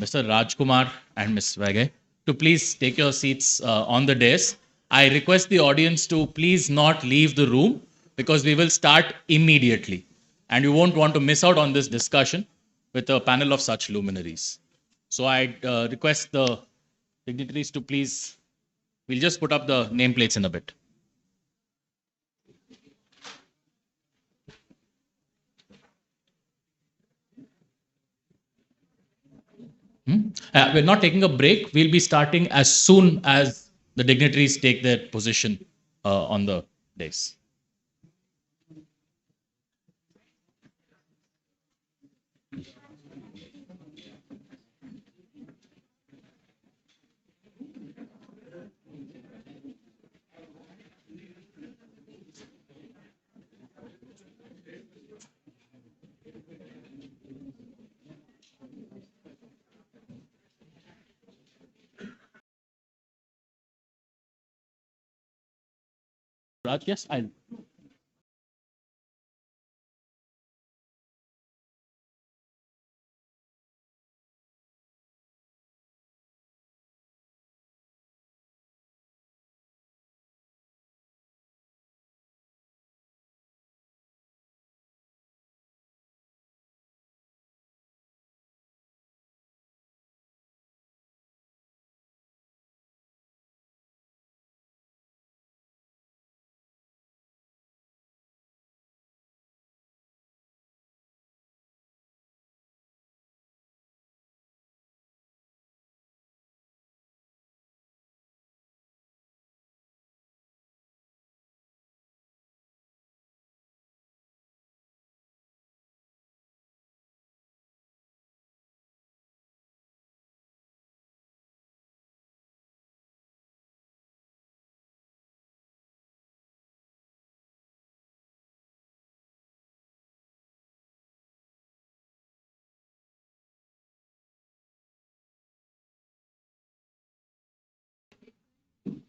Mr. Rajkumar and Ms. Vaigai to please take your seats on the dais. I request the audience to please not leave the room because we will start immediately. And you won't want to miss out on this discussion with a panel of such luminaries. So I request the dignitaries to please, we'll just put up the nameplates in a bit. We're not taking a break. We'll be starting as soon as the dignitaries take their position on the dais. Raj, yes, I'll.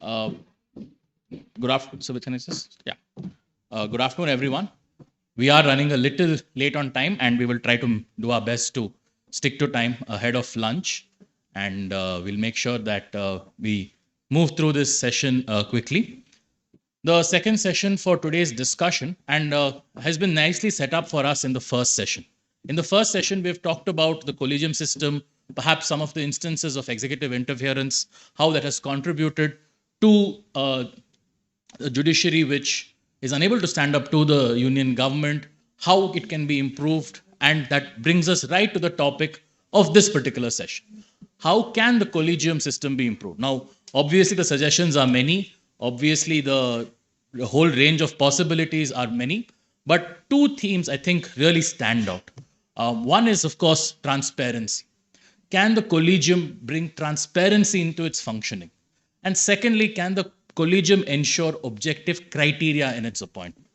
Uh, Good afternoon. So, good afternoon, everyone. We are running a little late on time, and we will try to do our best to stick to time ahead of lunch, and we'll make sure that we move through this session quickly. The second session for today's discussion and has been nicely set up for us in the first session. In the first session, we've talked about the collegium system, perhaps some of the instances of executive interference, how that has contributed to a judiciary which is unable to stand up to the union government, how it can be improved, and that brings us right to the topic of this particular session. How can the collegium system be improved? Now, obviously, the suggestions are many. Obviously, the whole range of possibilities are many. But two themes, I think, really stand out. One is, of course, transparency. Can the collegium bring transparency into its functioning? And secondly, can the collegium ensure objective criteria in its appointment?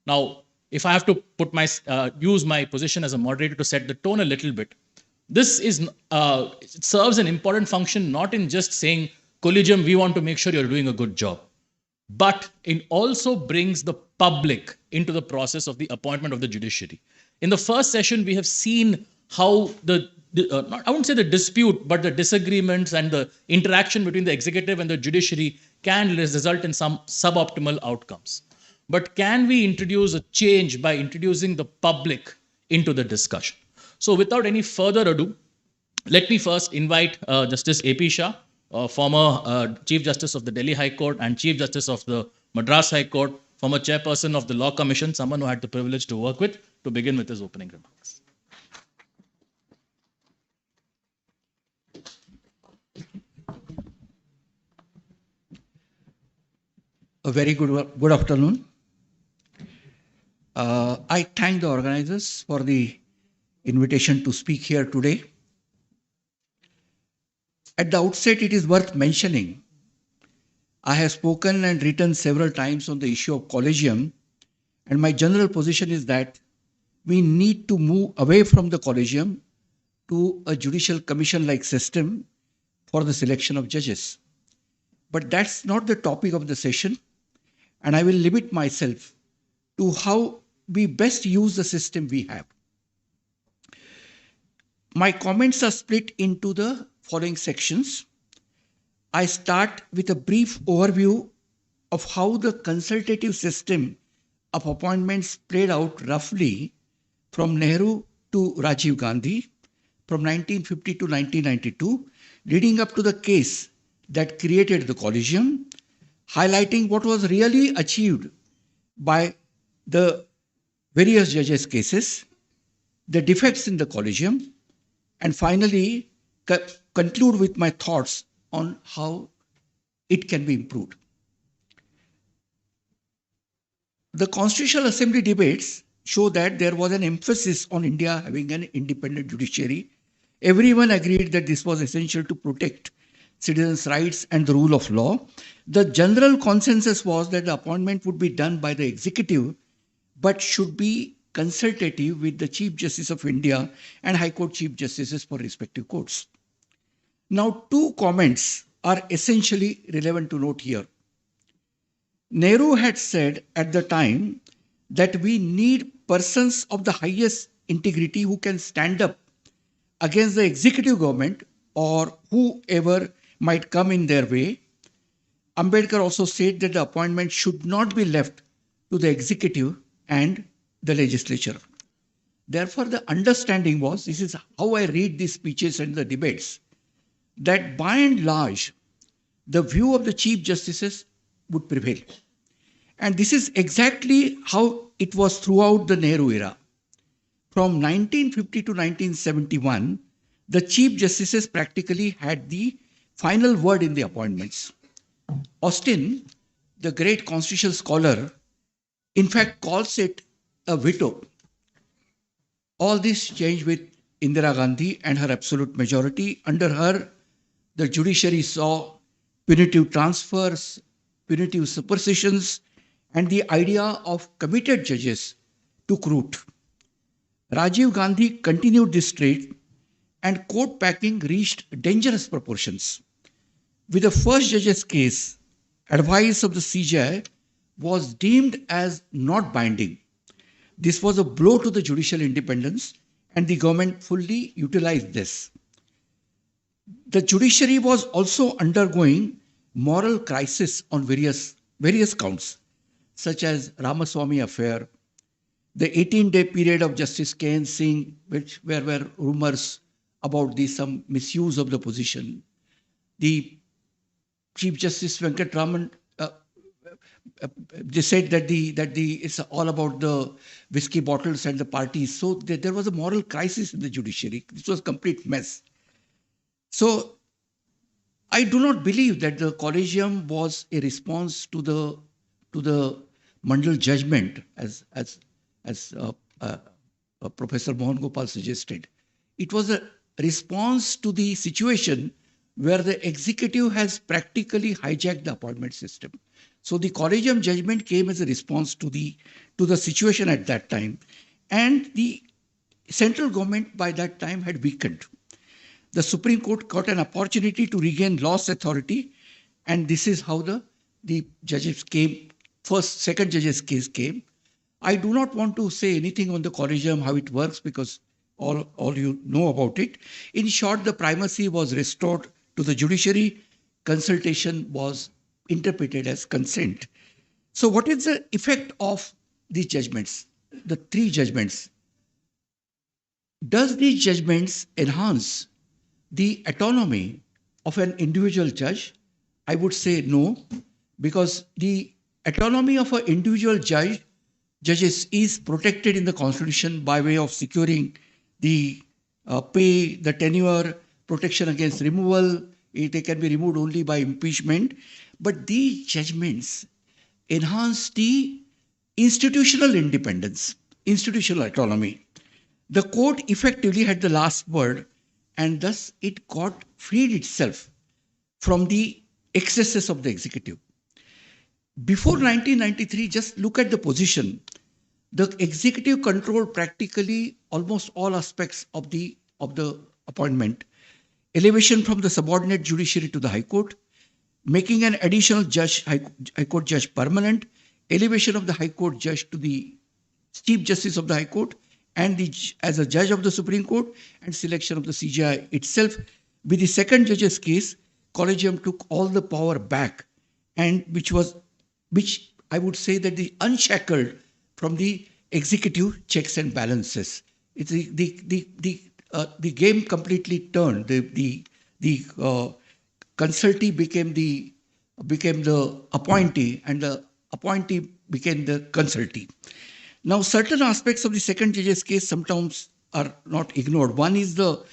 Now, if I have to put use my position as a moderator to set the tone a little bit, this is it serves an important function not in just saying, collegium, we want to make sure you're doing a good job, but it also brings the public into the process of the appointment of the judiciary. In the first session, we have seen how I wouldn't say the dispute, but the disagreements and the interaction between the executive and the judiciary can result in some suboptimal outcomes. But can we introduce a change by introducing the public into the discussion? So without any further ado, let me first invite Justice A.P. Shah, former Chief Justice of the Delhi High Court and Chief Justice of the Madras High Court, former Chairperson of the Law Commission, someone who I had the privilege to work with, to begin with his opening remarks. A very good afternoon. I thank the organizers for the invitation to speak here today. At the outset, it is worth mentioning, I have spoken and written several times on the issue of collegium, and my general position is that we need to move away from the collegium to a judicial commission-like system for the selection of judges. But that's not the topic of the session, and I will limit myself to how we best use the system we have. My comments are split into the following sections. I start with a brief overview of how the consultative system of appointments played out roughly from Nehru to Rajiv Gandhi from 1950 to 1992, leading up to the case that created the Collegium, highlighting what was really achieved by the various judges' cases, the defects in the Collegium, and finally conclude with my thoughts on how it can be improved. The Constitutional Assembly debates show that there was an emphasis on India having an independent judiciary. Everyone agreed that this was essential to protect citizens' rights and the rule of law. The general consensus was that the appointment would be done by the executive, but should be consultative with the Chief Justice of India and High Court Chief Justices for respective courts. Now, two comments are essentially relevant to note here. Nehru had said at the time that we need persons of the highest integrity who can stand up against the executive government or whoever might come in their way. Ambedkar also said that the appointment should not be left to the executive and the legislature. Therefore, the understanding was, this is how I read these speeches and the debates, that by and large, the view of the Chief Justices would prevail. And this is exactly how it was throughout the Nehru era. From 1950 to 1971, the Chief Justices practically had the final word in the appointments. Austin, the great constitutional scholar, in fact calls it a veto. All this changed with Indira Gandhi and her absolute majority. Under her, the judiciary saw punitive transfers, punitive supersessions, and the idea of committed judges took root. Rajiv Gandhi continued this trend, and court packing reached dangerous proportions. With the first judge's case, advice of the CJAR was deemed as not binding. This was a blow to the judicial independence, and the government fully utilized this. The judiciary was also undergoing moral crisis on various counts, such as Ramaswamy affair, the 18-day period of Justice K.N. Singh, where were rumors about some misuse of the position. The Chief Justice Venkatraman, they said that it's all about the whiskey bottles and the parties. So there was a moral crisis in the judiciary. This was a complete mess. So I do not believe that the Collegium was a response to the Mandal judgment, as Professor Mohan Gopal suggested. It was a response to the situation where the executive has practically hijacked the appointment system. So the Collegium judgment came as a response to the situation at that time, and the central government by that time had weakened. The Supreme Court got an opportunity to regain lost authority, and this is how the judges came. Second judge's case came. I do not want to say anything on the Collegium, how it works, because all you know about it. In short, the primacy was restored to the judiciary. Consultation was interpreted as consent. So what is the effect of these judgments, the three judgments? Does these judgments enhance the autonomy of an individual judge? I would say no, because the autonomy of an individual judges is protected in the Constitution by way of securing the pay, the tenure, protection against removal. They can be removed only by impeachment. But these judgments enhance the institutional independence, institutional autonomy. The court effectively had the last word, and thus it got freed itself from the excesses of the executive. Before 1993, just look at the position. The executive controlled practically almost all aspects of the appointment. Elevation from the subordinate judiciary to the High Court, making an additional judge, High Court judge permanent, elevation of the High Court judge to the Chief Justice of the High Court, and as a judge of the Supreme Court and selection of the CJAR itself. With the second judge's case, Collegium took all the power back, and which I would say that the unshackled from the executive checks and balances. It's the game completely turned. The consultee became the appointee, and the appointee became the consultee. Now, certain aspects of the second judge's case sometimes are not ignored. One is the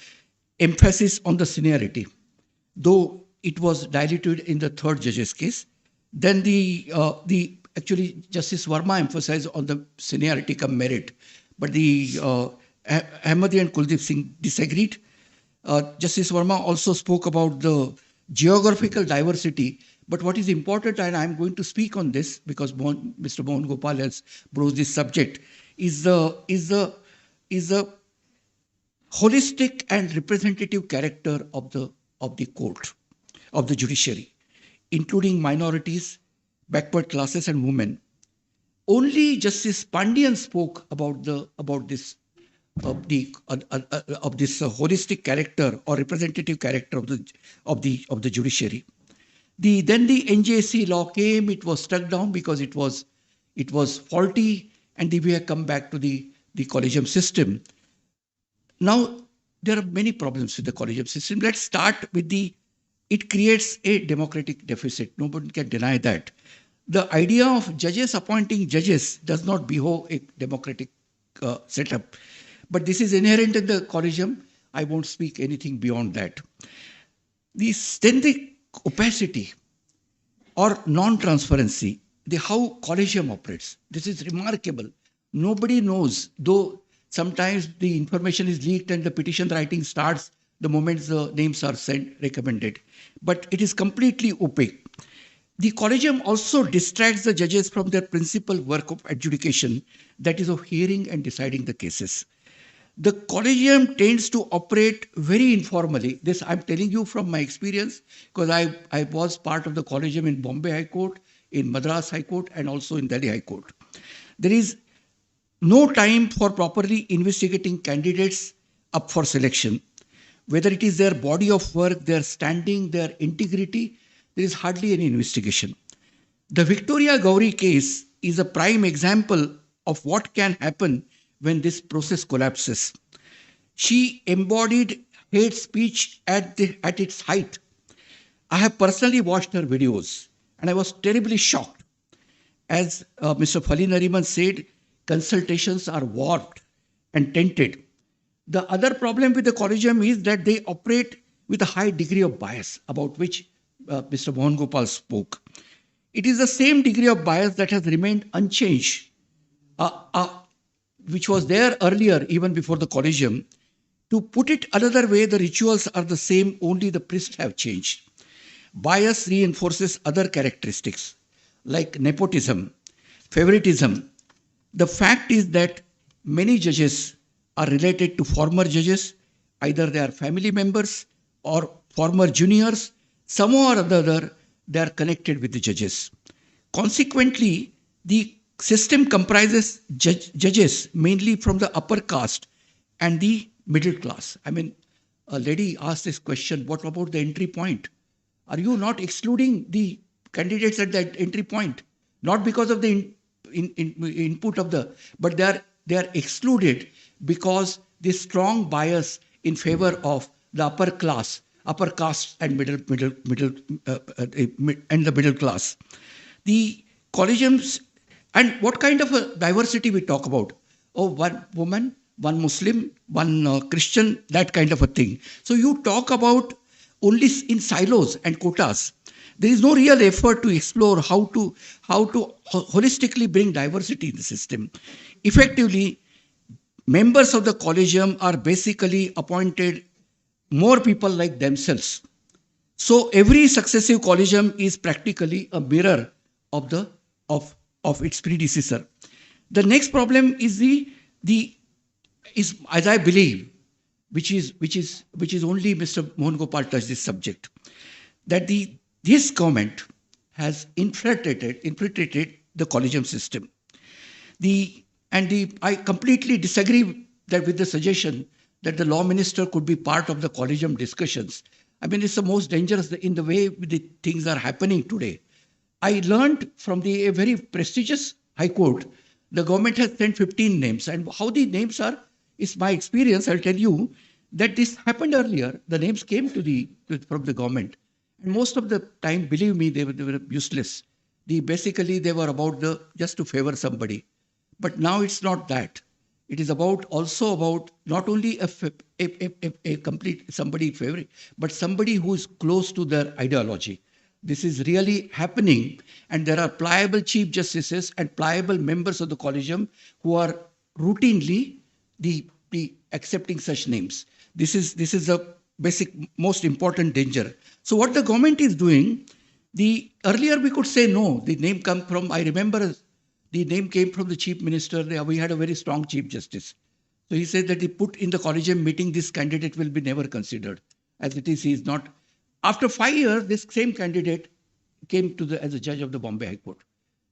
emphasis on the seniority, though it was diluted in the third judge's case. Then actually Justice Verma emphasized on the seniority come merit, but the Ahmadi and Kuldeep Singh disagreed. Justice Verma also spoke about the geographical diversity. But what is important, and I'm going to speak on this because Mr. Mohan Gopal has broached this subject, is the holistic and representative character of the court, of the judiciary, including minorities, backward classes, and women. Only Justice Pandian spoke about this holistic character or representative character of the judiciary. Then the NJC law came. It was struck down because it was faulty, and we have come back to the collegium system. Now there are many problems with the collegium system. Let's start with it creates a democratic deficit. Nobody can deny that. The idea of judges appointing judges does not behove a democratic setup. But this is inherent in the collegium. I won't speak anything beyond that. Then the opacity or non-transparency, how collegium operates. This is remarkable. Nobody knows, though sometimes the information is leaked and the petition writing starts the moment the names are sent, recommended. But it is completely opaque. The collegium also distracts the judges from their principal work of adjudication, that is of hearing and deciding the cases. The collegium tends to operate very informally. This I'm telling you from my experience, because I was part of the collegium in Bombay High Court, in Madras High Court, and also in Delhi High Court. There is no time for properly investigating candidates up for selection. Whether it is their body of work, their standing, their integrity, there is hardly any investigation. The Victoria Gowri case is a prime example of what can happen when this process collapses. She embodied hate speech at its height. I have personally watched her videos, and I was terribly shocked. As Mr. Fali Nariman said, consultations are warped and tainted. The other problem with the collegium is that they operate with a high degree of bias, about which Mr. Mohan Gopal spoke. It is the same degree of bias that has remained unchanged, which was there earlier, even before the collegium. To put it another way, the rituals are the same, only the priests have changed. Bias reinforces other characteristics like nepotism, favoritism. The fact is that many judges are related to former judges. Either they are family members or former juniors. Somehow or other, they are connected with the judges. Consequently, the system comprises judges mainly from the upper caste and the middle class. I mean, a lady asked this question, what about the entry point? Are you not excluding the candidates at that entry point? Not because of the input of but they are excluded because this strong bias in favor of the upper caste and the middle class. The collegiums, and what kind of a diversity we talk about? Oh, one woman, one Muslim, one Christian, that kind of a thing. So you talk about only in silos and quotas. There is no real effort to explore how to holistically bring diversity in the system. Effectively, members of the collegium are basically appointed more people like themselves. So every successive collegium is practically a mirror of its predecessor. The next problem is as I believe, which is only Mr. Mohan Gopal touched this subject, that this government has infiltrated the collegium system. I completely disagree that with the suggestion that the law minister could be part of the collegium discussions. I mean, it's the most dangerous in the way the things are happening today. I learned from a very prestigious High Court, the government has sent 15 names. And how the names are, is my experience, I'll tell you, that this happened earlier. The names came from the government. And most of the time, believe me, they were useless. Basically, they were about just to favor somebody. But now it's not that. It is also about not only a complete somebody favorite, but somebody who is close to their ideology. This is really happening, and there are pliable chief justices and pliable members of the collegium who are routinely the accepting such names. This is the basic most important danger. So what the government is doing, earlier we could say no, the name come from, I remember the name came from the chief minister. We had a very strong chief justice. So he said that he put in the collegium meeting, this candidate will be never considered. As it is, he is not. After 5 years, this same candidate came as a judge of the Bombay High Court.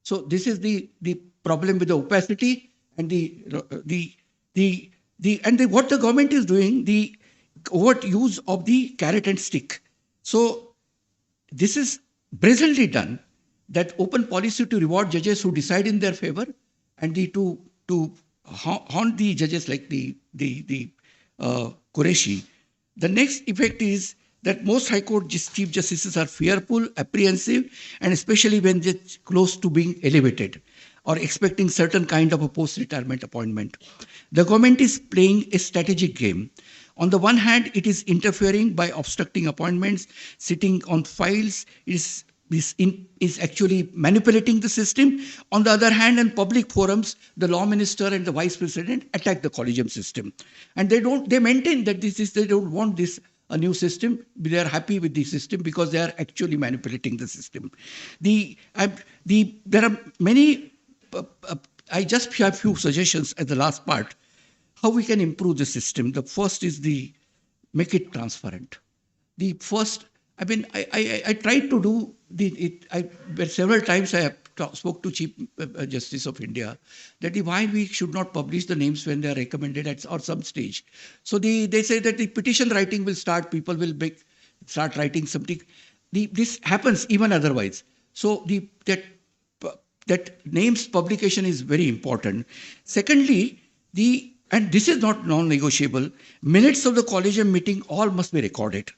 So this is the problem with the opacity and what the government is doing, the overt use of the carrot and stick. So this is presently done, that open policy to reward judges who decide in their favor, and to haunt the judges like the Qureshi. The next effect is that most High Court Chief Justices are fearful, apprehensive, and especially when they're close to being elevated or expecting certain kind of a post-retirement appointment. The government is playing a strategic game. On the one hand, it is interfering by obstructing appointments, sitting on files, is actually manipulating the system. On the other hand, in public forums, the law minister and the vice president attack the collegium system. And they maintain that they don't want this a new system. They are happy with the system because they are actually manipulating the system. There are many, I just have few suggestions at the last part, how we can improve the system. The first is make it transparent. The first, I mean, I tried to do several times I have spoke to Chief Justice of India that why we should not publish the names when they are recommended at or some stage. So they say that the petition writing will start, people will start writing something. This happens even otherwise. So that names publication is very important. Secondly, and this is not non-negotiable, minutes of the collegium meeting all must be recorded.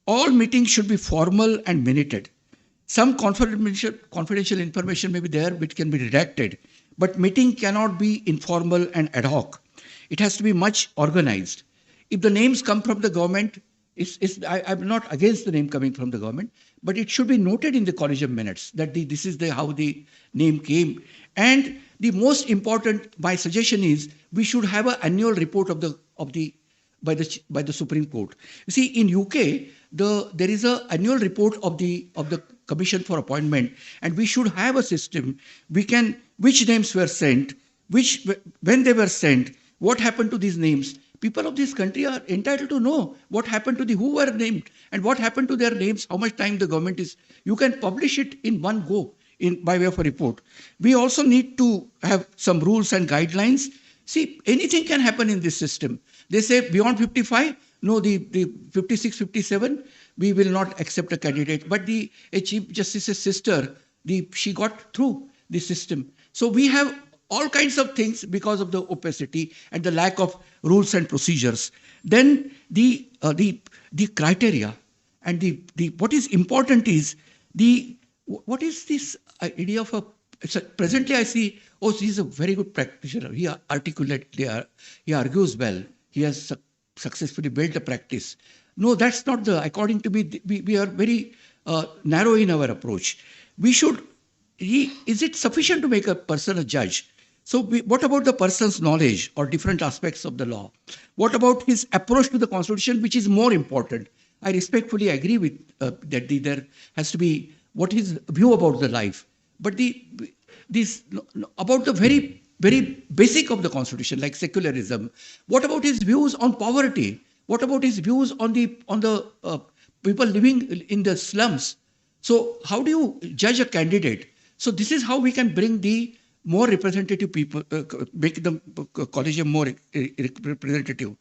All meetings should be formal and minuted. Some confidential information may be there which can be redacted, but meeting cannot be informal and ad hoc. It has to be much organized. If the names come from the government, I'm not against the name coming from the government, but it should be noted in the collegium minutes that this is how the name came. And the most important, my suggestion is, we should have an annual report by the Supreme Court. You see, in UK, there is an annual report of the Commission for Appointment, and we should have a system. Which names were sent, when they were sent, what happened to these names. People of this country are entitled to know what happened to who were named and what happened to their names, how much time the government is. You can publish it in one go by way of a report. We also need to have some rules and guidelines. See, anything can happen in this system. They say beyond 55, no, the 56, 57, we will not accept a candidate. But a Chief Justice's sister, she got through the system. So we have all kinds of things because of the opacity and the lack of rules and procedures. Then the criteria and what is important is what is this idea of presently I see, he's a very good practitioner. He articulately, he argues well. He has successfully built a practice. No, that's not according to me, we are very narrow in our approach. Is it sufficient to make a person a judge? So what about the person's knowledge or different aspects of the law? What about his approach to the Constitution, which is more important? I respectfully agree with that there has to be what his view about the life. But about the very, very basic of the Constitution, like secularism. What about his views on poverty? What about his views on the people living in the slums? So how do you judge a candidate? So this is how we can bring the more representative people, make the collegium more representative.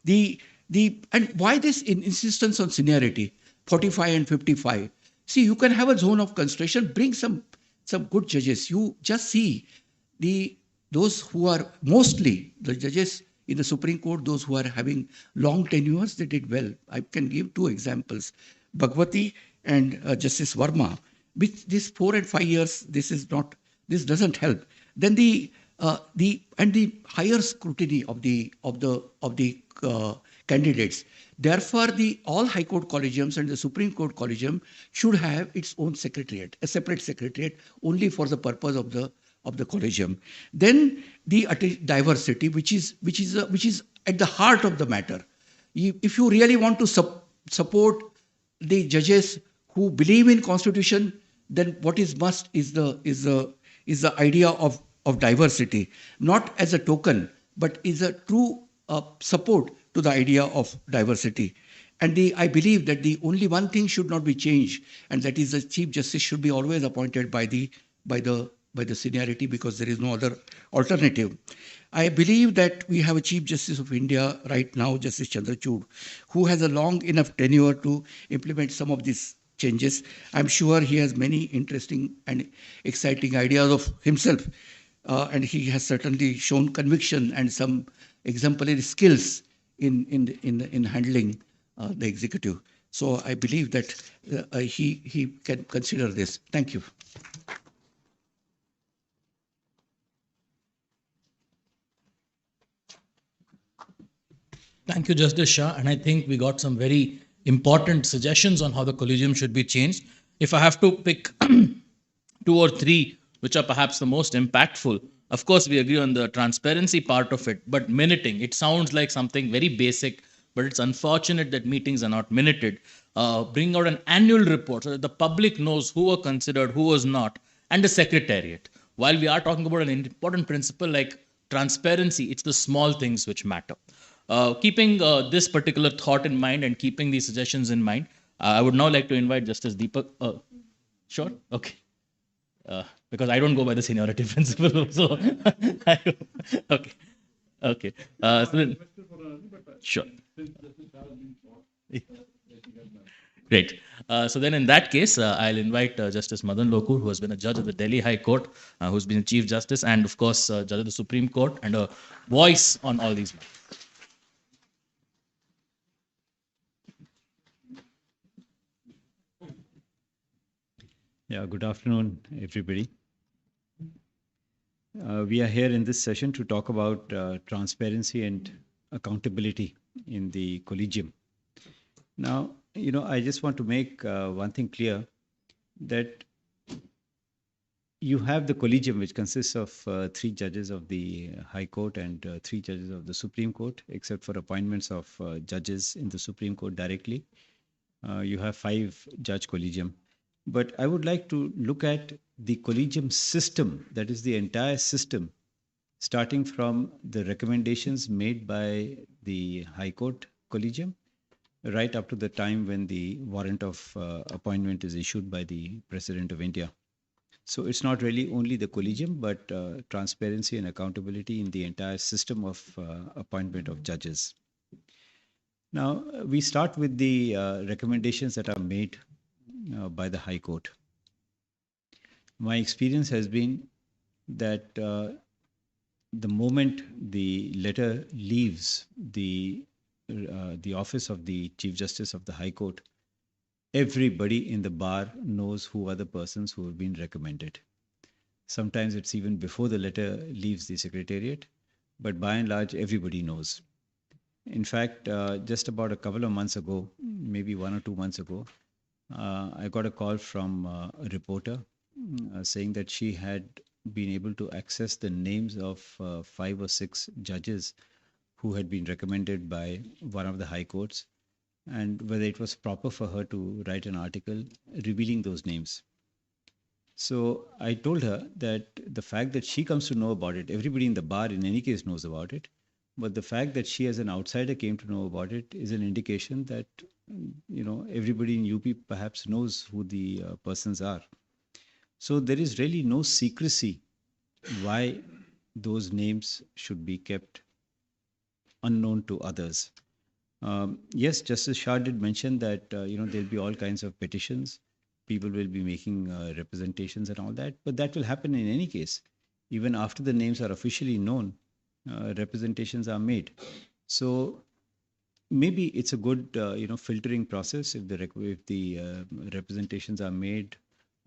And why this insistence on seniority, 45 and 55? See, you can have a zone of concentration, bring some good judges. You just see those who are mostly the judges in the Supreme Court, those who are having long tenures, they did well. I can give two examples, Bhagwati and Justice Verma. With these 4 and 5 years, this doesn't help. Then the higher scrutiny of the candidates. Therefore, all High Court collegiums and the Supreme Court collegium should have its own secretariat, a separate secretariat only for the purpose of the collegium. Then the diversity, which is at the heart of the matter. If you really want to support the judges who believe in Constitution, then what is must is the idea of diversity, not as a token, but is a true support to the idea of diversity. And I believe that the only one thing should not be changed, and that is the Chief Justice should be always appointed by the seniority, because there is no other alternative. I believe that we have a Chief Justice of India right now, Justice Chandrachud, who has a long enough tenure to implement some of these changes. I'm sure he has many interesting and exciting ideas of himself, and he has certainly shown conviction and some exemplary skills in handling the executive. So I believe that he can consider this. Thank you. Thank you, Justice Shah. And I think we got some very important suggestions on how the collegium should be changed. If I have to pick 2 or 3, which are perhaps the most impactful, of course, we agree on the transparency part of it, but minuting, it sounds like something very basic, but it's unfortunate that meetings are not minuted. Bring out an annual report so that the public knows who were considered, who was not, and the secretariat. While we are talking about an important principle like transparency, it's the small things which matter. Keeping this particular thought in mind and keeping these suggestions in mind, I would now like to invite Justice Deepak. Sure? Okay. Because I don't go by the seniority principle. So, okay. Okay. So then, sure. Great. So then in that case, I'll invite Justice Madan Lokur, who has been a judge of the Delhi High Court, who's been Chief Justice, and of course, judge of the Supreme Court, and a voice on all these matters. Yeah, good afternoon, everybody. We are here in this session to talk about transparency and accountability in the collegium. Now, I just want to make one thing clear, that you have the collegium, which consists of 3 judges of the High Court and 3 judges of the Supreme Court, except for appointments of judges in the Supreme Court directly. You have 5 judge collegium. But I would like to look at the collegium system, that is the entire system, starting from the recommendations made by the High Court collegium, right up to the time when the warrant of appointment is issued by the President of India. So it's not really only the collegium, but transparency and accountability in the entire system of appointment of judges. Now, we start with the recommendations that are made by the High Court. My experience has been that the moment the letter leaves the office of the Chief Justice of the High Court, everybody in the bar knows who are the persons who have been recommended. Sometimes it's even before the letter leaves the Secretariat, but by and large, everybody knows. In fact, just about a couple of months ago, maybe 1 or 2 months ago, I got a call from a reporter saying that she had been able to access the names of 5 or 6 judges who had been recommended by one of the high courts, and whether it was proper for her to write an article revealing those names. So I told her that the fact that she comes to know about it, everybody in the bar in any case knows about it, but the fact that she as an outsider came to know about it is an indication that everybody in UP perhaps knows who the persons are. So there is really no secrecy why those names should be kept unknown to others. Yes, Justice Shah did mention that there'll be all kinds of petitions. People will be making representations and all that, but that will happen in any case. Even after the names are officially known, representations are made. So maybe it's a good filtering process if the representations are made,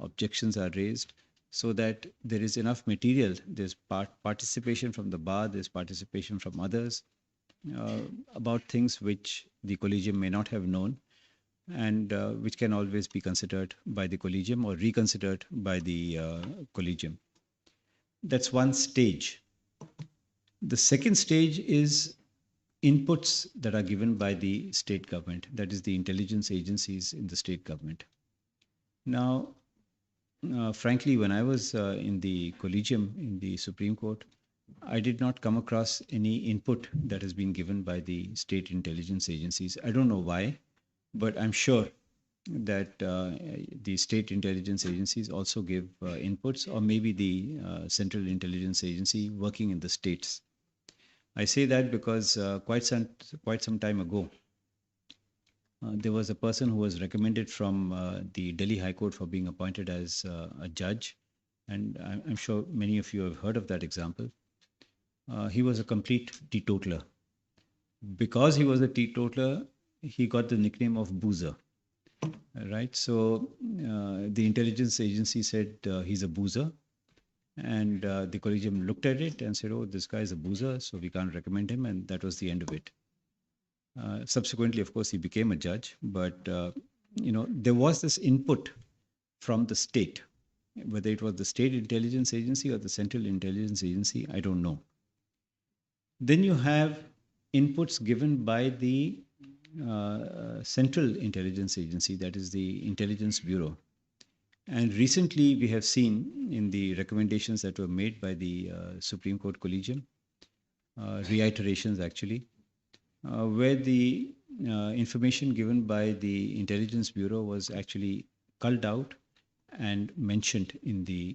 objections are raised, so that there is enough material. There's participation from the bar, there's participation from others about things which the collegium may not have known, and which can always be considered by the collegium or reconsidered by the collegium. That's one stage. The second stage is inputs that are given by the state government, that is the intelligence agencies in the state government. Now, frankly, when I was in the collegium in the Supreme Court, I did not come across any input that has been given by the state intelligence agencies. I don't know why, but I'm sure that the state intelligence agencies also give inputs, or maybe the central intelligence agency working in the states. I say that because quite some time ago, there was a person who was recommended from the Delhi High Court for being appointed as a judge, and I'm sure many of you have heard of that example. He was a complete teetotaler. Because he was a teetotaler, he got the nickname of Boozer. Right? So the intelligence agency said he's a boozer. And the collegium looked at it and said, oh, this guy is a boozer, so we can't recommend him. And that was the end of it. Subsequently, of course, he became a judge. But, there was this input from the state. Whether it was the state intelligence agency or the central intelligence agency, I don't know. Then you have inputs given by the central intelligence agency, that is the Intelligence Bureau. And recently we have seen in the recommendations that were made by the Supreme Court Collegium, reiterations actually, where the information given by the Intelligence Bureau was actually culled out and mentioned in the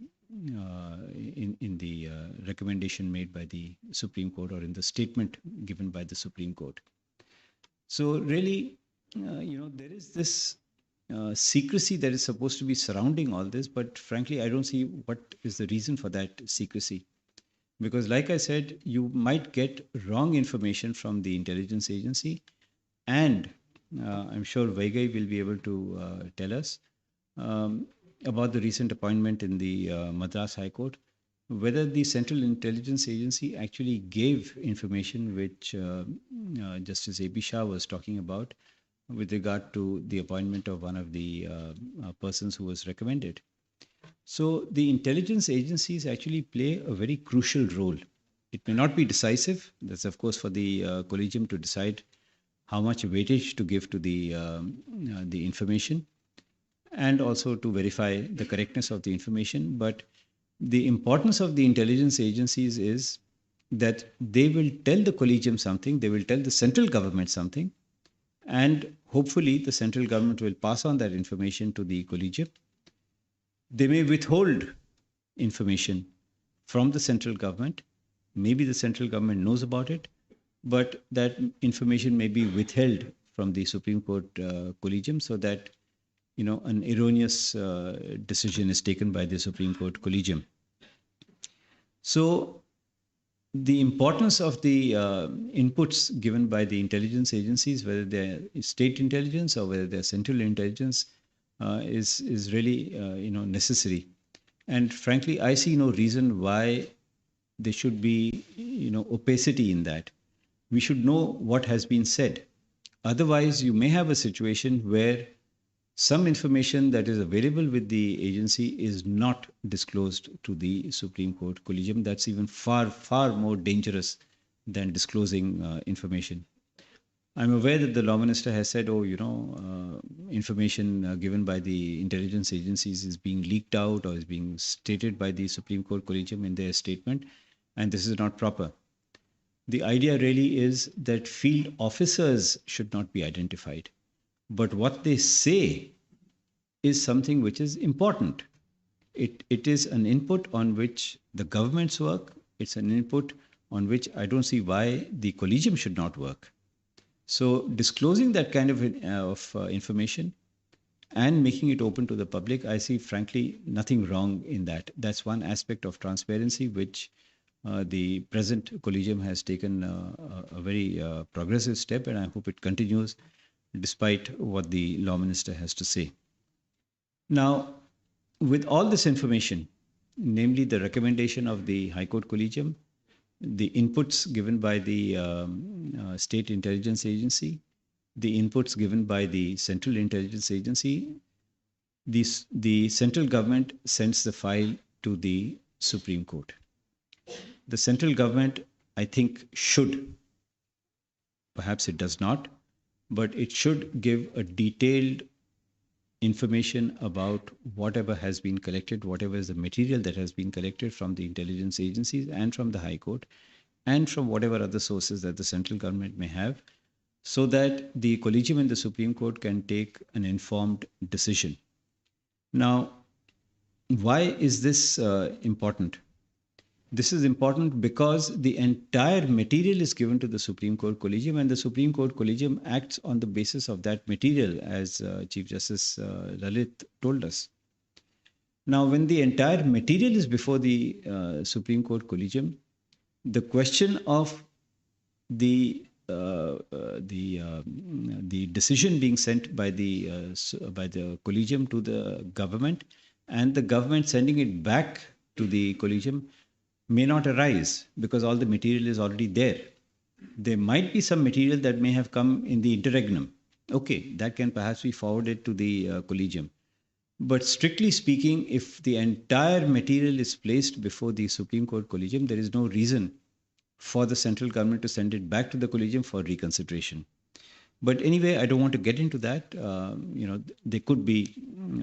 recommendation made by the Supreme Court, or in the statement given by the Supreme Court. So really, there is this secrecy that is supposed to be surrounding all this, but frankly, I don't see what is the reason for that secrecy. Because like I said, you might get wrong information from the intelligence agency, and I'm sure Vaigai will be able to tell us about the recent appointment in the Madras High Court, whether the Central Intelligence Agency actually gave information which Justice A.B. Shah was talking about with regard to the appointment of one of the persons who was recommended. So the intelligence agencies actually play a very crucial role. It may not be decisive. That's, of course, for the collegium to decide how much weightage to give to the information, and also to verify the correctness of the information. But the importance of the intelligence agencies is that they will tell the collegium something, they will tell the central government something, and hopefully the central government will pass on that information to the collegium. They may withhold information from the central government. Maybe the central government knows about it, but that information may be withheld from the Supreme Court Collegium, so that an erroneous decision is taken by the Supreme Court Collegium. So the importance of the inputs given by the intelligence agencies, whether they're state intelligence or whether they're central intelligence, is really necessary. And frankly, I see no reason why there should be opacity in that. We should know what has been said. Otherwise, you may have a situation where some information that is available with the agency is not disclosed to the Supreme Court Collegium. That's even far, far more dangerous than disclosing information. I'm aware that the Law Minister has said, information given by the intelligence agencies is being leaked out or is being stated by the Supreme Court Collegium in their statement, and this is not proper. The idea really is that field officers should not be identified, but what they say is something which is important. It is an input on which the governments work. It's an input on which I don't see why the collegium should not work. So disclosing that kind of information and making it open to the public, I see frankly nothing wrong in that. That's one aspect of transparency which the present collegium has taken a very progressive step, and I hope it continues despite what the law minister has to say. Now, with all this information, namely the recommendation of the High Court Collegium, the inputs given by the State Intelligence Agency, the inputs given by the Central Intelligence Agency, the central government sends the file to the Supreme Court. The central government, I think, should, perhaps it does not, but it should give a detailed information about whatever has been collected, whatever is the material that has been collected from the intelligence agencies and from the High Court and from whatever other sources that the central government may have, so that the Collegium and the Supreme Court can take an informed decision. Now, why is this important? This is important because the entire material is given to the Supreme Court Collegium, and the Supreme Court Collegium acts on the basis of that material, as Chief Justice Lalit told us. Now, when the entire material is before the Supreme Court Collegium, the question of the decision being sent by the Collegium to the government and the government sending it back to the Collegium may not arise because all the material is already there. There might be some material that may have come in the interregnum. Okay, that can perhaps be forwarded to the Collegium. But strictly speaking, if the entire material is placed before the Supreme Court Collegium, there is no reason for the central government to send it back to the Collegium for reconsideration. But anyway, I don't want to get into that. There could be,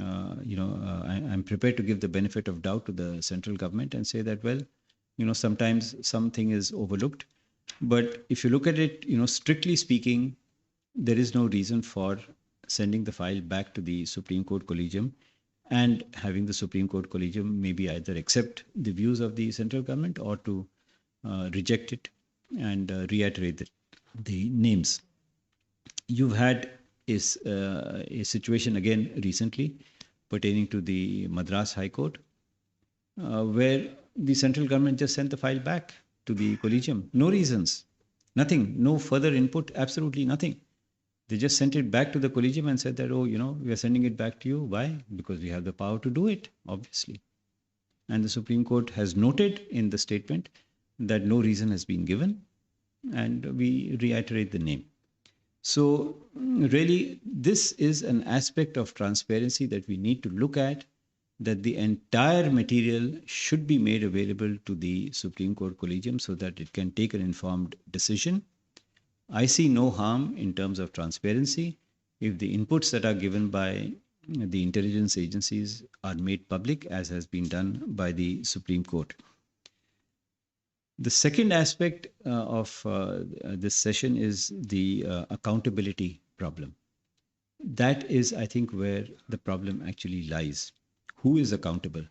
I'm prepared to give the benefit of doubt to the central government and say that, well, sometimes something is overlooked. But if you look at it, strictly speaking, there is no reason for sending the file back to the Supreme Court Collegium and having the Supreme Court Collegium maybe either accept the views of the central government or to reject it and reiterate the names. You've had a situation again recently pertaining to the Madras High Court where the central government just sent the file back to the Collegium. No reasons, nothing, no further input, absolutely nothing. They just sent it back to the Collegium and said that, we are sending it back to you. Why? Because we have the power to do it, obviously. And the Supreme Court has noted in the statement that no reason has been given, and we reiterate the name. So really, this is an aspect of transparency that we need to look at, that the entire material should be made available to the Supreme Court Collegium so that it can take an informed decision. I see no harm in terms of transparency if the inputs that are given by the intelligence agencies are made public, as has been done by the Supreme Court. The second aspect of this session is the accountability problem. That is, I think, where the problem actually lies. Who is accountable?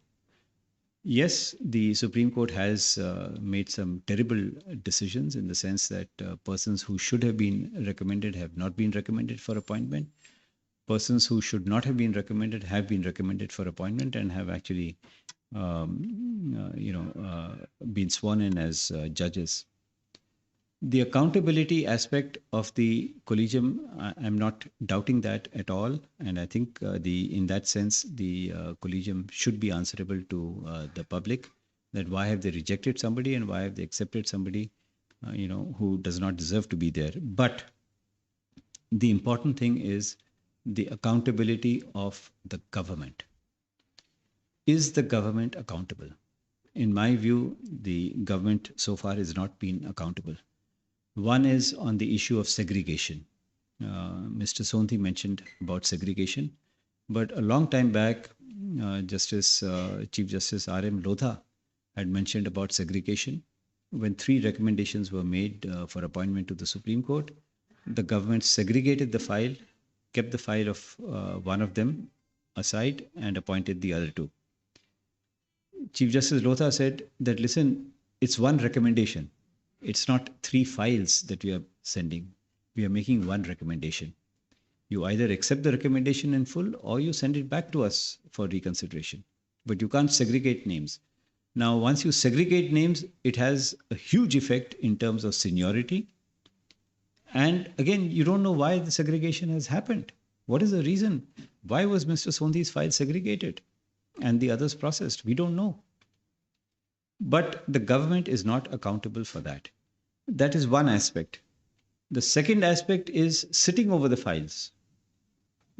Yes, the Supreme Court has made some terrible decisions in the sense that persons who should have been recommended have not been recommended for appointment. Persons who should not have been recommended have been recommended for appointment and have actually been sworn in as judges. The accountability aspect of the Collegium, I'm not doubting that at all. And I think in that sense, the Collegium should be answerable to the public, that why have they rejected somebody and why have they accepted somebody, who does not deserve to be there. But the important thing is the accountability of the government. Is the government accountable? In my view, the government so far has not been accountable. One is on the issue of segregation. Mr. Sonthi mentioned about segregation, but a long time back, Chief Justice R.M. Lodha had mentioned about segregation. When 3 recommendations were made for appointment to the Supreme Court, the government segregated the file, kept the file of one of them aside and appointed the other 2. Chief Justice Lotha said that, listen, it's one recommendation. It's not 3 files that we are sending. We are making one recommendation. You either accept the recommendation in full or you send it back to us for reconsideration. But you can't segregate names. Now, once you segregate names, it has a huge effect in terms of seniority. And again, you don't know why the segregation has happened. What is the reason? Why was Mr. Sondhi's file segregated and the others processed? We don't know. But the government is not accountable for that. That is one aspect. The second aspect is sitting over the files.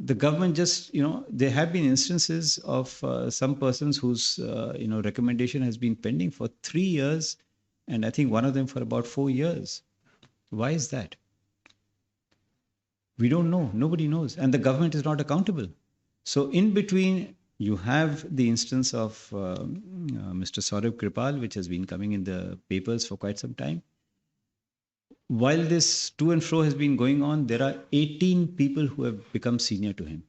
The government just, there have been instances of some persons whose, recommendation has been pending for 3 years, and I think one of them for about 4 years. Why is that? We don't know. Nobody knows. And the government is not accountable. So in between, you have the instance of Mr. Saurabh Kripal, which has been coming in the papers for quite some time. While this to and fro has been going on, there are 18 people who have become senior to him.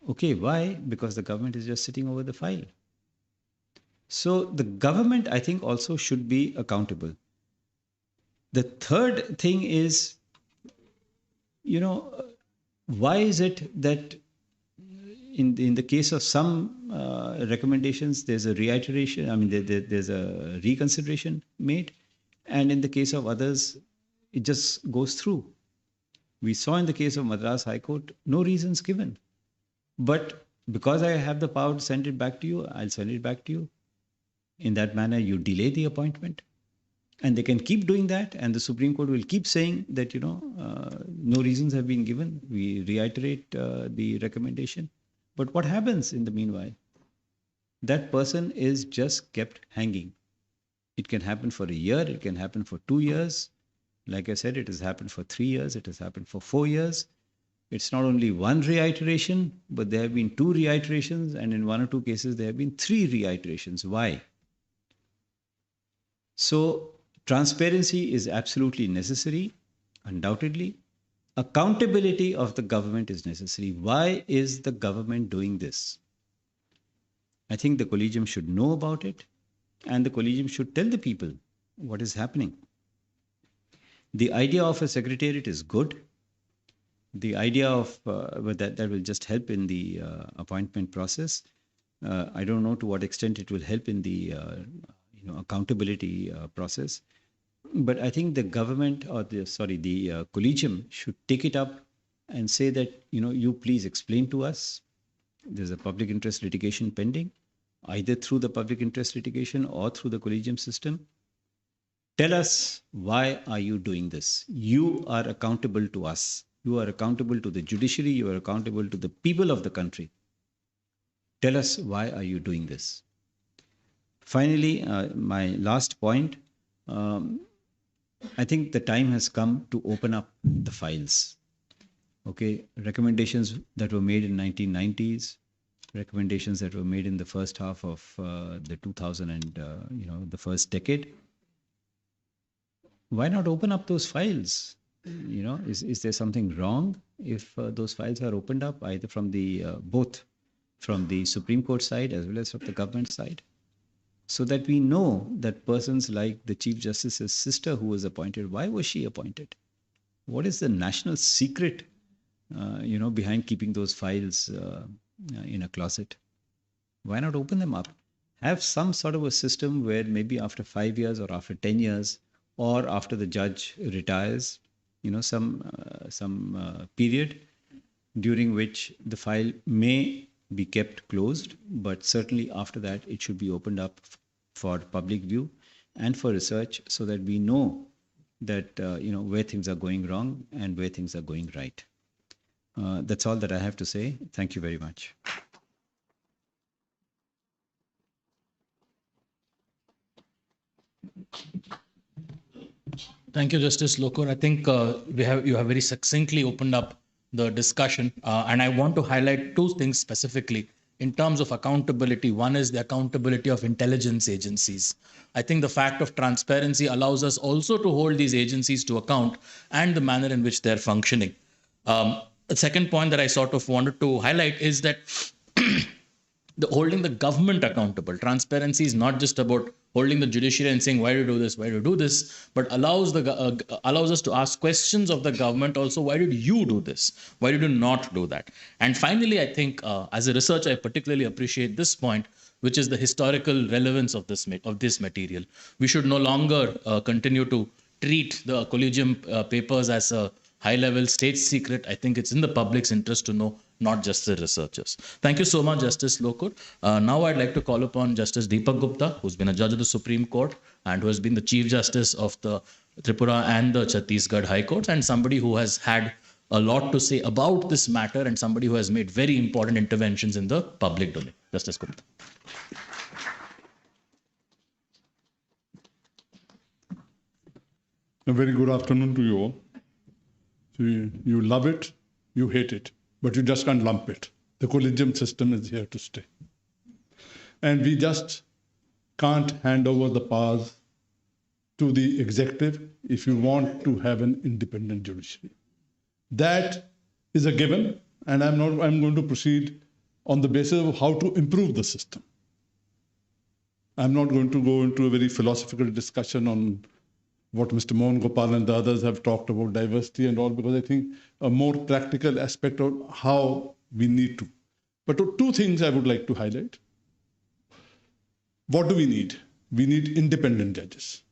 Okay, why? Because the government is just sitting over the file. So the government, I think, also should be accountable. The third thing is, why is it that in the case of some recommendations, there's a reiteration, there's a reconsideration made, and in the case of others, it just goes through. We saw in the case of Madras High Court, no reasons given. But because I have the power to send it back to you, I'll send it back to you. In that manner, you delay the appointment. And they can keep doing that, and the Supreme Court will keep saying that, no reasons have been given. We reiterate the recommendation. But what happens in the meanwhile? That person is just kept hanging. It can happen for a year, it can happen for 2 years. Like I said, it has happened for 3 years, it has happened for 4 years. It's not only one reiteration, but there have been 2 reiterations, and in 1 or 2 cases, there have been 3 reiterations. Why? So, transparency is absolutely necessary, undoubtedly. Accountability of the government is necessary. Why is the government doing this? I think the Collegium should know about it, and the Collegium should tell the people what is happening. The idea of a secretariat is good. The idea of that will just help in the appointment process. I don't know to what extent it will help in the accountability process. But I think the government or the Collegium should take it up and say that, you please explain to us. There's a public interest litigation pending, either through the public interest litigation or through the Collegium system. Tell us, why are you doing this? You are accountable to us. You are accountable to the judiciary. You are accountable to the people of the country. Tell us, why are you doing this? Finally, my last point, I think the time has come to open up the files. Okay, recommendations that were made in 1990s, recommendations that were made in the first half of the 2000 and the first decade. Why not open up those files? Is there something wrong if those files are opened up, either from the both from the Supreme Court side as well as from the government side, so that we know that persons like the Chief Justice's sister who was appointed, why was she appointed? What is the national secret, behind keeping those files in a closet? Why not open them up? Have some sort of a system where maybe after 5 years or after 10 years or after the judge retires, some period during which the file may be kept closed, but certainly after that it should be opened up for public view and for research, so that we know that where things are going wrong and where things are going right. That's all that I have to say. Thank you very much. Thank you, Justice Lokur. I think you have very succinctly opened up the discussion, and I want to highlight 2 things specifically in terms of accountability. One is the accountability of intelligence agencies. I think the fact of transparency allows us also to hold these agencies to account and the manner in which they're functioning. The second point that I sort of wanted to highlight is that holding the government accountable. Transparency is not just about holding the judiciary and saying, why do you do this, why do you do this, but allows us to ask questions of the government also, why did you do this? Why did you not do that? And finally, I think as a researcher, I particularly appreciate this point, which is the historical relevance of this material. We should no longer continue to treat the Collegium papers as a high-level state secret. I think it's in the public's interest to know, not just the researchers. Thank you so much, Justice Lokur. Now I'd like to call upon Justice Deepak Gupta, who's been a judge of the Supreme Court and who has been the Chief Justice of the Tripura and the Chhattisgarh High Courts, and somebody who has had a lot to say about this matter and somebody who has made very important interventions in the public domain. Justice Gupta. A very good afternoon to you all. So you love it, you hate it, but you just can't lump it. The collegium system is here to stay. And we just can't hand over the powers to the executive if you want to have an independent judiciary. That is a given, and I'm going to proceed on the basis of how to improve the system. I'm not going to go into a very philosophical discussion on what Mr. Mohan Gopal and the others have talked about diversity and all, because I think a more practical aspect of how we need to. But two things I would like to highlight. What do we need? We need independent judges.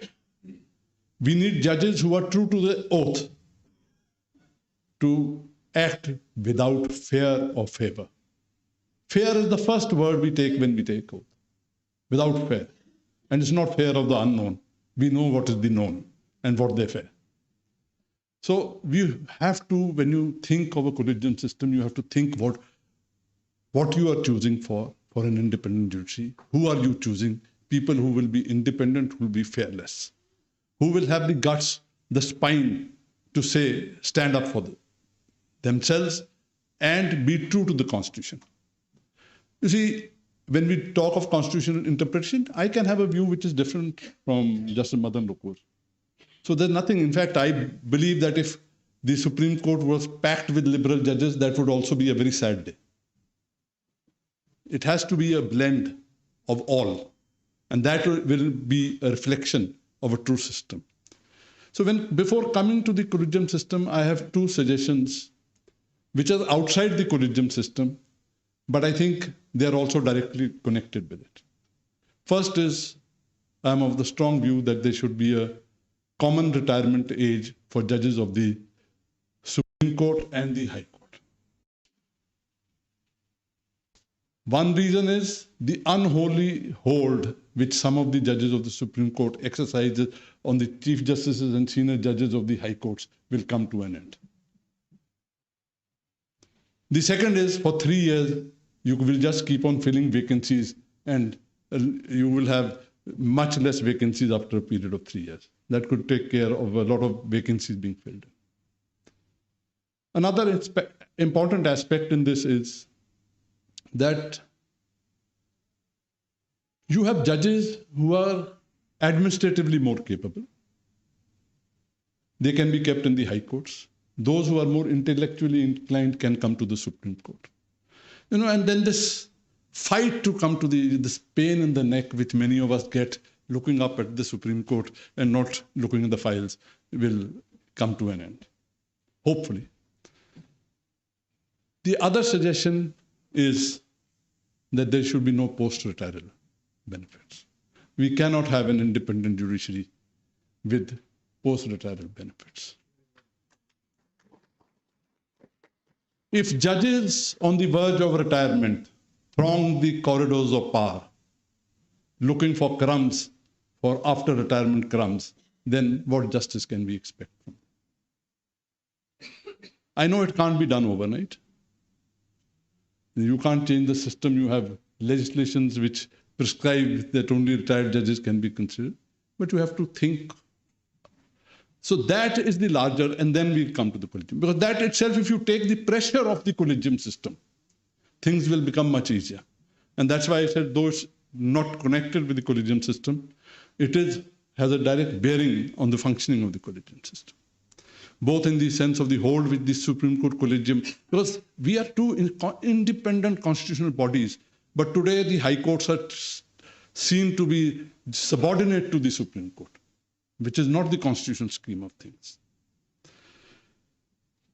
We need judges who are true to the oath, to act without fear or favor. Fear is the first word we take when we take oath. Without fear. And it's not fear of the unknown. We know what is the known and what they fear. So we have to, when you think of a collegium system, you have to think what you are choosing for an independent judiciary. Who are you choosing? People who will be independent, who will be fearless, who will have the guts, the spine to say, stand up for themselves and be true to the Constitution. You see, when we talk of constitutional interpretation, I can have a view which is different from Justice Madan Lokur. So there's nothing, in fact, I believe that if the Supreme Court was packed with liberal judges, that would also be a very sad day. It has to be a blend of all, and that will be a reflection of a true system. So before coming to the collegium system, I have two suggestions which are outside the collegium system, but I think they are also directly connected with it. First is, I'm of the strong view that there should be a common retirement age for judges of the Supreme Court and the High Court. One reason is the unholy hold which some of the judges of the Supreme Court exercises on the Chief Justices and senior judges of the High Courts will come to an end. The second is, for 3 years, you will just keep on filling vacancies, and you will have much less vacancies after a period of 3 years. That could take care of a lot of vacancies being filled. Another important aspect in this is that you have judges who are administratively more capable. They can be kept in the high courts. Those who are more intellectually inclined can come to the Supreme Court. And then this fight to come to this pain in the neck which many of us get looking up at the Supreme Court and not looking in the files will come to an end, hopefully. The other suggestion is that there should be no post-retirement benefits. We cannot have an independent judiciary with post-retirement benefits. If judges on the verge of retirement throng the corridors of power, looking for crumbs, for after-retirement crumbs, then what justice can we expect from them? I know it can't be done overnight. You can't change the system. You have legislations which prescribe that only retired judges can be considered, but you have to think. So that is the larger, and then we come to the collegium. Because that itself, if you take the pressure of the collegium system, things will become much easier. And that's why I said, though it's not connected with the collegium system, it has a direct bearing on the functioning of the collegium system. Both in the sense of the hold with the Supreme Court collegium, because we are two independent constitutional bodies, But today the high courts are seen to be subordinate to the Supreme Court, which is not the constitutional scheme of things.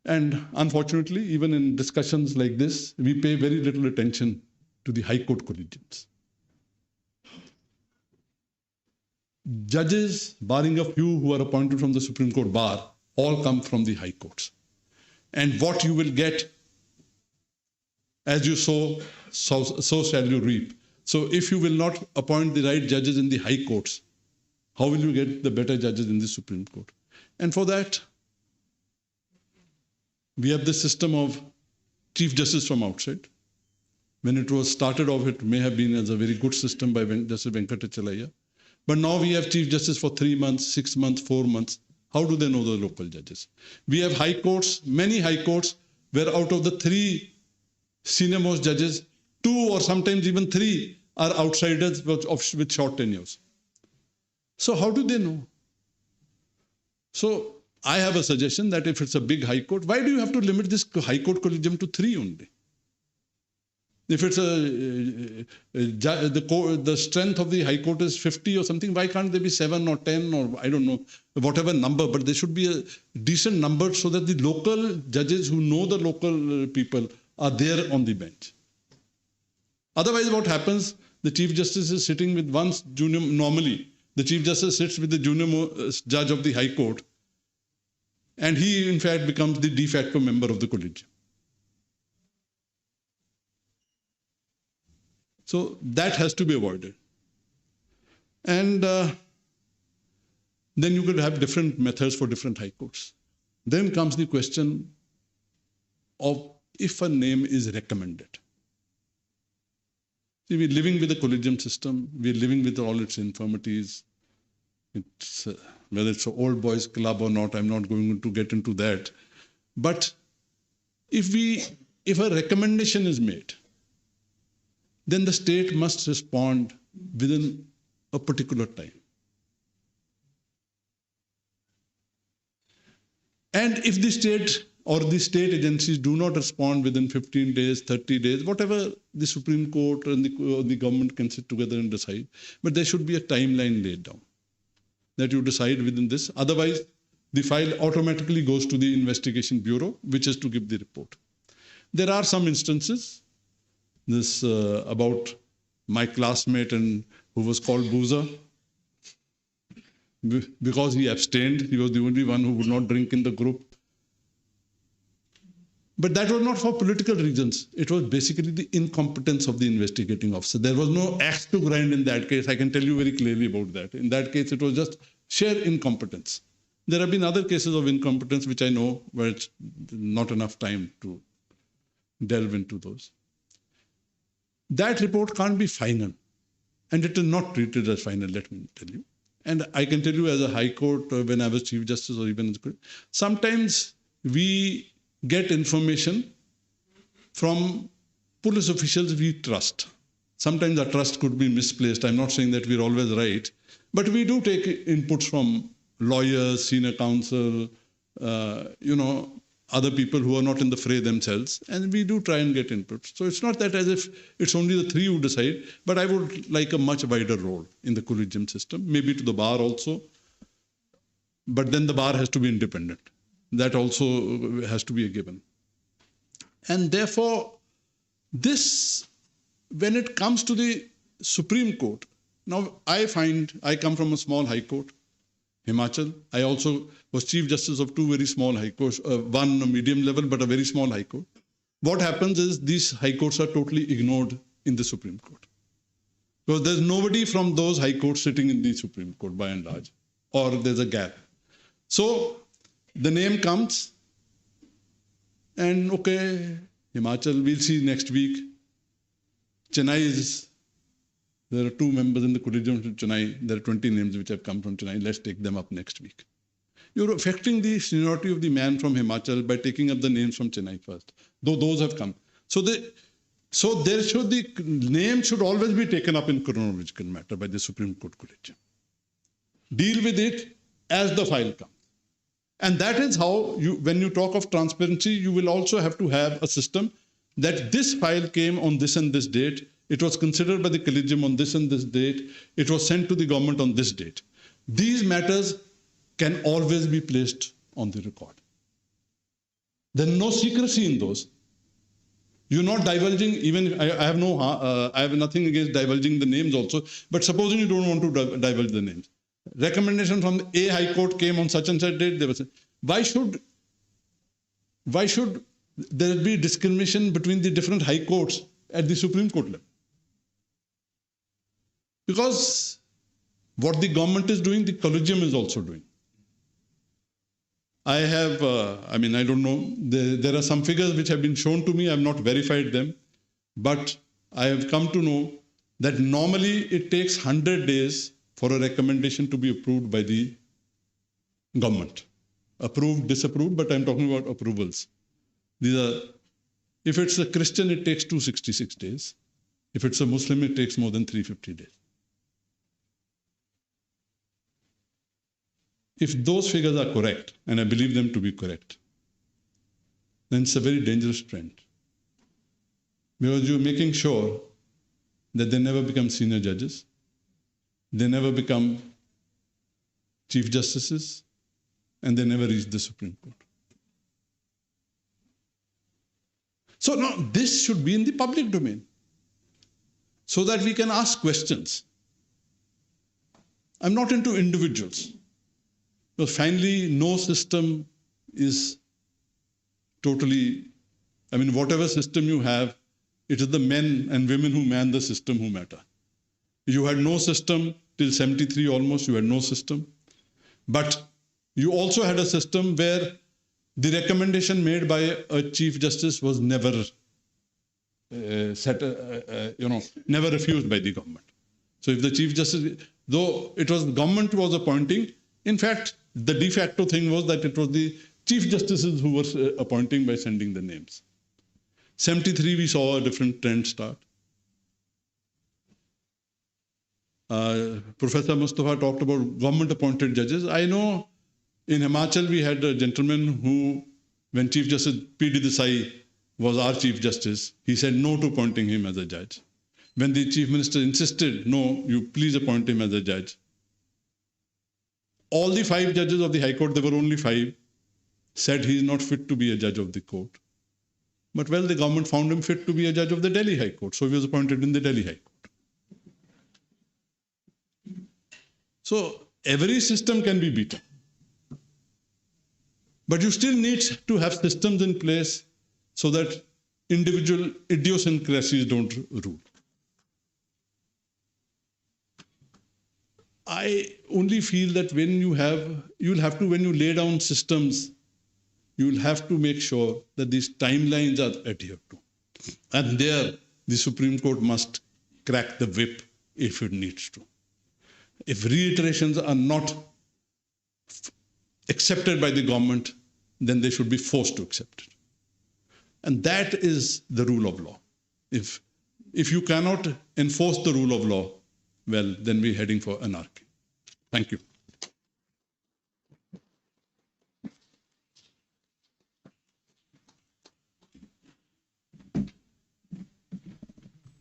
And unfortunately, even in discussions like this, we pay very little attention to the high court collegiums. Judges, barring a few who are appointed from the Supreme Court bar, all come from the high courts. And what you will get, as you sow, so shall you reap. So if you will not appoint the right judges in the high courts, how will you get the better judges in the Supreme Court? And for that, we have the system of Chief Justice from outside. When it was started off, it may have been as a very good system by Justice Venkatachalaya. But now we have Chief Justice for 3 months, 6 months, 4 months. How do they know the local judges? We have high courts, many high courts, where out of the 3 senior most judges, 2 or sometimes even 3 are outsiders with short tenures. So how do they know? So I have a suggestion that if it's a big high court, why do you have to limit this high court collegium to 3 only? If it's the strength of the high court is 50 or something, why can't there be 7 or 10 or I don't know, whatever number, but there should be a decent number so that the local judges who know the local people are there on the bench. Otherwise, what happens? The Chief Justice is sitting with one junior, normally the Chief Justice sits with the junior judge of the High Court, and he in fact becomes the de facto member of the collegium. So that has to be avoided. And then you could have different methods for different high courts. Then comes the question of if a name is recommended. See, we're living with the collegium system. We're living with all its infirmities. It's, whether it's an old boys club or not, I'm not going to get into that. But if a recommendation is made, then the state must respond within a particular time. And if the state or the state agencies do not respond within 15 days, 30 days, whatever the Supreme Court and the government can sit together and decide, but there should be a timeline laid down that you decide within this. Otherwise, the file automatically goes to the Investigation Bureau, which is to give the report. There are some instances, this about my classmate and who was called Boozer, because he abstained. He was the only one who would not drink in the group. But that was not for political reasons. It was basically the incompetence of the investigating officer. There was no axe to grind in that case. I can tell you very clearly about that. In that case, it was just sheer incompetence. There have been other cases of incompetence which I know where it's not enough time to delve into those. That report can't be final, and it is not treated as final, let me tell you. And I can tell you as a high court, when I was Chief Justice or even as sometimes we get information from police officials we trust. Sometimes our trust could be misplaced. I'm not saying that we're always right, but we do take inputs from lawyers, senior counsel, other people who are not in the fray themselves, and we do try and get input. So it's not that as if it's only the 3 who decide, but I would like a much wider role in the collegium system, maybe to the bar also, but then the bar has to be independent. That also has to be a given. And therefore, this, when it comes to the Supreme Court, now I come from a small high court, Himachal. I also was Chief Justice of 2 very small high courts, one medium level, but a very small high court. What happens is these high courts are totally ignored in the Supreme Court. Because there's nobody from those high courts sitting in the Supreme Court by and large, or there's a gap. So the name comes and okay, Himachal, we'll see next week. Chennai there are 2 members in the Collegium of Chennai. There are 20 names which have come from Chennai. Let's take them up next week. You're affecting the seniority of the man from Himachal by taking up the names from Chennai first, though those have come. So the name should always be taken up in chronological matter by the Supreme Court Collegium. Deal with it as the file comes. And that is how, when you talk of transparency, you will also have to have a system that this file came on this and this date. It was considered by the Collegium on this and this date. It was sent to the government on this date. These matters can always be placed on the record. There is no secrecy in those. You're not divulging, even I have nothing against divulging the names also, but supposing you don't want to divulge the names. Recommendation from A High Court came on such and such date. They were saying, why should there be discrimination between the different high courts at the Supreme Court level? Because what the government is doing, the Collegium is also doing. I have, I don't know, there are some figures which have been shown to me. I have not verified them, but I have come to know that normally it takes 100 days for a recommendation to be approved by the government. Approved, disapproved, but I'm talking about approvals. These are, if it's a Christian, it takes 266 days. If it's a Muslim, it takes more than 350 days. If those figures are correct, and I believe them to be correct, then it's a very dangerous trend. Because you're making sure that they never become senior judges, they never become chief justices, and they never reach the Supreme Court. So now this should be in the public domain so that we can ask questions. I'm not into individuals. But finally, no system is totally, whatever system you have, it is the men and women who man the system who matter. You had no system till 73 almost, you had no system. But you also had a system where the recommendation made by a chief justice was never never refused by the government. So if the chief justice, though it was the government who was appointing, in fact, the de facto thing was that it was the chief justices who were appointing by sending the names. 73, we saw a different trend start. Professor Mustafa talked about government-appointed judges. I know in Himachal we had a gentleman who, when Chief Justice P.D. Desai was our Chief Justice, he said no to appointing him as a judge. When the Chief Minister insisted, no, you please appoint him as a judge. All the 5 judges of the High Court, there were only 5, said he is not fit to be a judge of the court. But well, the government found him fit to be a judge of the Delhi High Court, so he was appointed in the Delhi High Court. So every system can be beaten. But you still need to have systems in place so that individual idiosyncrasies don't rule. I only feel that when when you lay down systems, you'll have to make sure that these timelines are adhered to. And there, the Supreme Court must crack the whip if it needs to. If reiterations are not accepted by the government, then they should be forced to accept it. And that is the rule of law. If you cannot enforce the rule of law, well, then we're heading for anarchy. Thank you.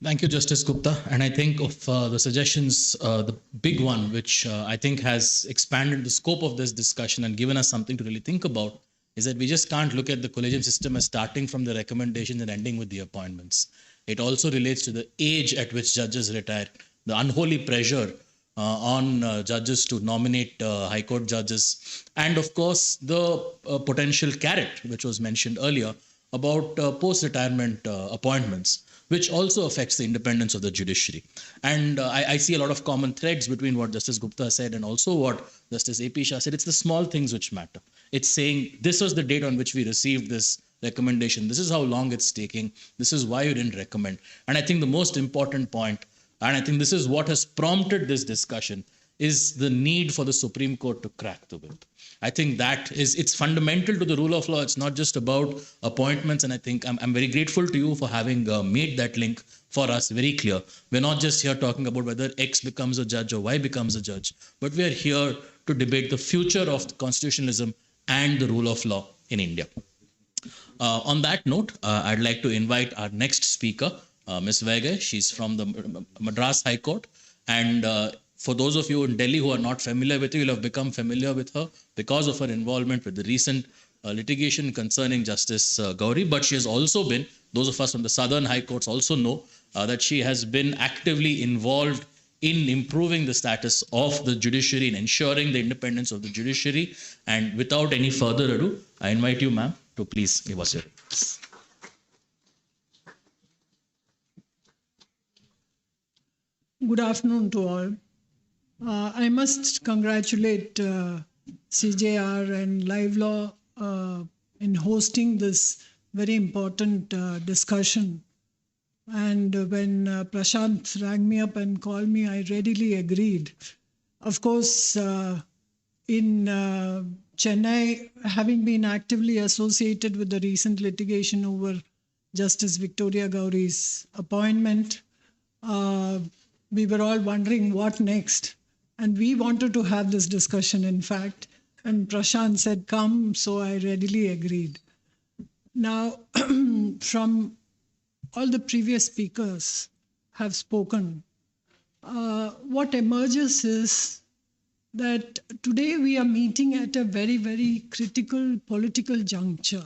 Thank you, Justice Gupta. And I think of the suggestions, the big one, which I think has expanded the scope of this discussion and given us something to really think about, is that we just can't look at the collegium system as starting from the recommendations and ending with the appointments. It also relates to the age at which judges retire, the unholy pressure on judges to nominate high court judges, and of course the potential carrot, which was mentioned earlier, about post-retirement appointments, which also affects the independence of the judiciary. And I see a lot of common threads between what Justice Gupta said and also what Justice A.P. Shah said. It's the small things which matter. It's saying this was the date on which we received this recommendation. This is how long it's taking. This is why you didn't recommend. And I think the most important point, and I think this is what has prompted this discussion, is the need for the Supreme Court to crack the whip. I think it's fundamental to the rule of law. It's not just about appointments. And I think I'm very grateful to you for having made that link for us very clear. We're not just here talking about whether X becomes a judge or Y becomes a judge, but we're here to debate the future of constitutionalism and the rule of law in India. On that note, I'd like to invite our next speaker, Ms. Vaigai. She's from the Madras High Court. And for those of you in Delhi who are not familiar with her, you'll have become familiar with her because of her involvement with the recent litigation concerning Justice Gauri. But she has also been, those of us from the Southern High Courts also know that she has been actively involved in improving the status of the judiciary and ensuring the independence of the judiciary. And without any further ado, I invite you, ma'am, to please give us your remarks. Good afternoon to all. I must congratulate CJAR and LiveLaw in hosting this very important discussion. And when Prashant rang me up and called me, I readily agreed. Of course, in Chennai, having been actively associated with the recent litigation over Justice Victoria Gauri's appointment, we were all wondering what next. And we wanted to have this discussion, in fact. And Prashant said, come, so I readily agreed. Now, from all the previous speakers have spoken, what emerges is that today we are meeting at a very, very critical political juncture.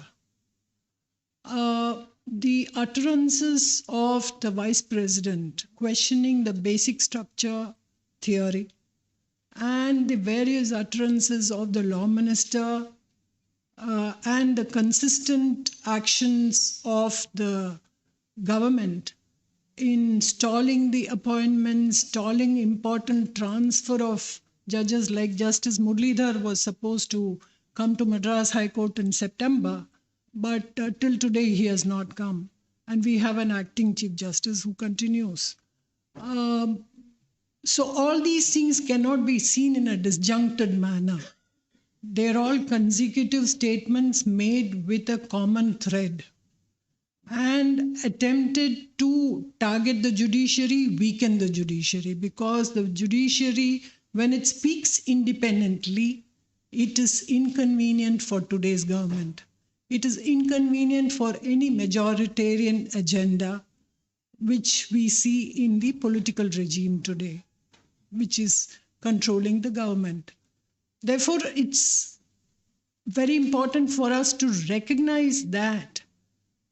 The utterances of the Vice President questioning the basic structure theory and the various utterances of the Law Minister and the consistent actions of the government in stalling the appointments, stalling important transfer of judges, like Justice Muralidhar was supposed to come to Madras High Court in September, but till today he has not come. And we have an acting Chief Justice who continues. So all these things cannot be seen in a disjuncted manner. They're all consecutive statements made with a common thread and attempted to target the judiciary, weaken the judiciary, because the judiciary, when it speaks independently, it is inconvenient for today's government. It is inconvenient for any majoritarian agenda which we see in the political regime today, which is controlling the government. Therefore, it's very important for us to recognize that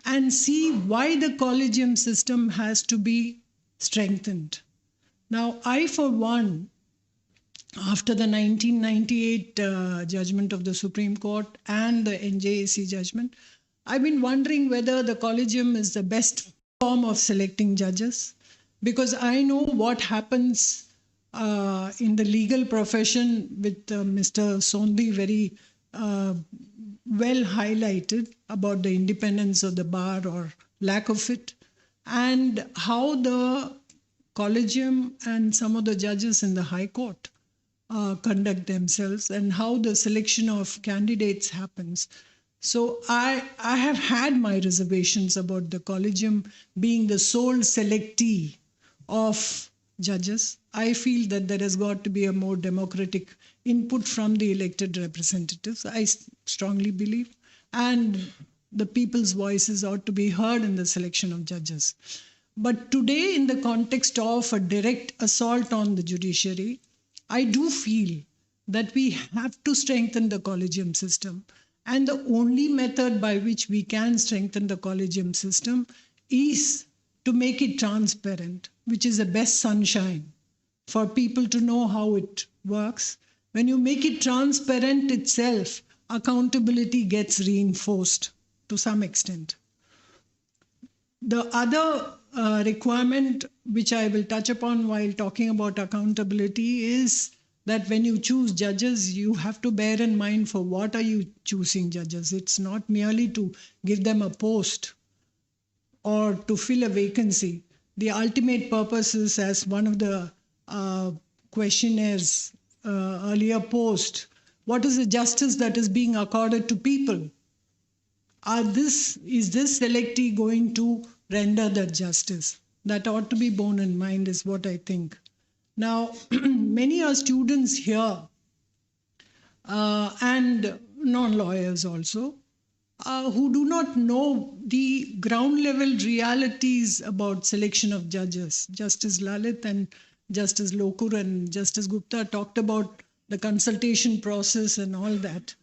and see why the collegium system has to be strengthened. Now, I, for one, after the 1998 judgment of the Supreme Court and the NJAC judgment, I've been wondering whether the collegium is the best form of selecting judges, because I know what happens in the legal profession, with Mr. Sondhi very well highlighted about the independence of the bar or lack of it, and how the collegium and some of the judges in the High Court conduct themselves, and how the selection of candidates happens. So I have had my reservations about the collegium being the sole selectee of judges. I feel that there has got to be a more democratic input from the elected representatives, I strongly believe, and the people's voices ought to be heard in the selection of judges. But today, in the context of a direct assault on the judiciary, I do feel that we have to strengthen the collegium system. And the only method by which we can strengthen the collegium system is to make it transparent, which is the best sunshine for people to know how it works. When you make it transparent itself, accountability gets reinforced to some extent. The other requirement, which I will touch upon while talking about accountability, is that when you choose judges, you have to bear in mind for what are you choosing judges. It's not merely to give them a post or to fill a vacancy. The ultimate purpose is, as one of the questionnaires earlier posed, what is the justice that is being accorded to people? Is this selectee going to render that justice? That ought to be borne in mind, is what I think. Now, many are students here and non-lawyers also. who do not know the ground level realities about selection of judges. Justice Lalit and Justice Lokur and Justice Gupta talked about the consultation process and all that.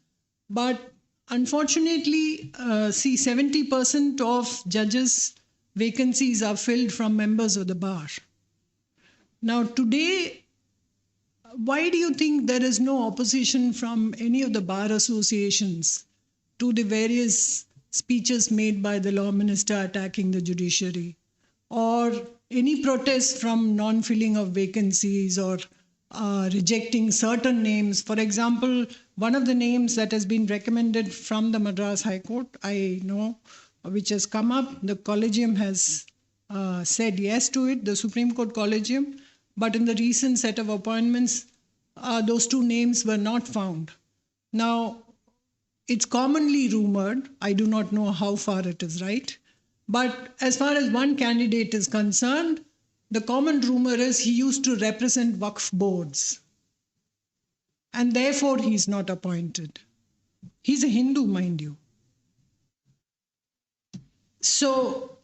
But unfortunately, 70% of judges' vacancies are filled from members of the bar. Now today, why do you think there is no opposition from any of the bar associations to the various speeches made by the law minister attacking the judiciary, or any protest from non-filling of vacancies, or rejecting certain names? For example, one of the names that has been recommended from the Madras High Court, I know, which has come up, the Collegium has said yes to it, the Supreme Court Collegium, but in the recent set of appointments, those two names were not found. Now, it's commonly rumored, I do not know how far it is right, but as far as one candidate is concerned, the common rumor is he used to represent Waqf boards, and therefore he's not appointed. He's a Hindu, mind you. So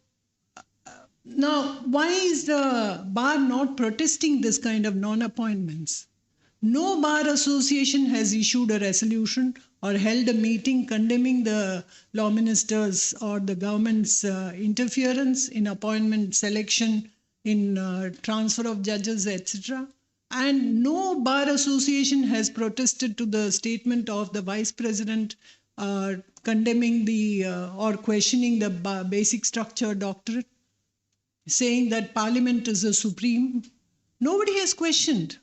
now, why is the bar not protesting this kind of non-appointments? No bar association has issued a resolution or held a meeting condemning the law ministers or the government's interference in appointment selection, in transfer of judges, etc. And no bar association has protested to the statement of the vice president condemning the or questioning the basic structure doctrine, saying that parliament is the supreme. Nobody has questioned.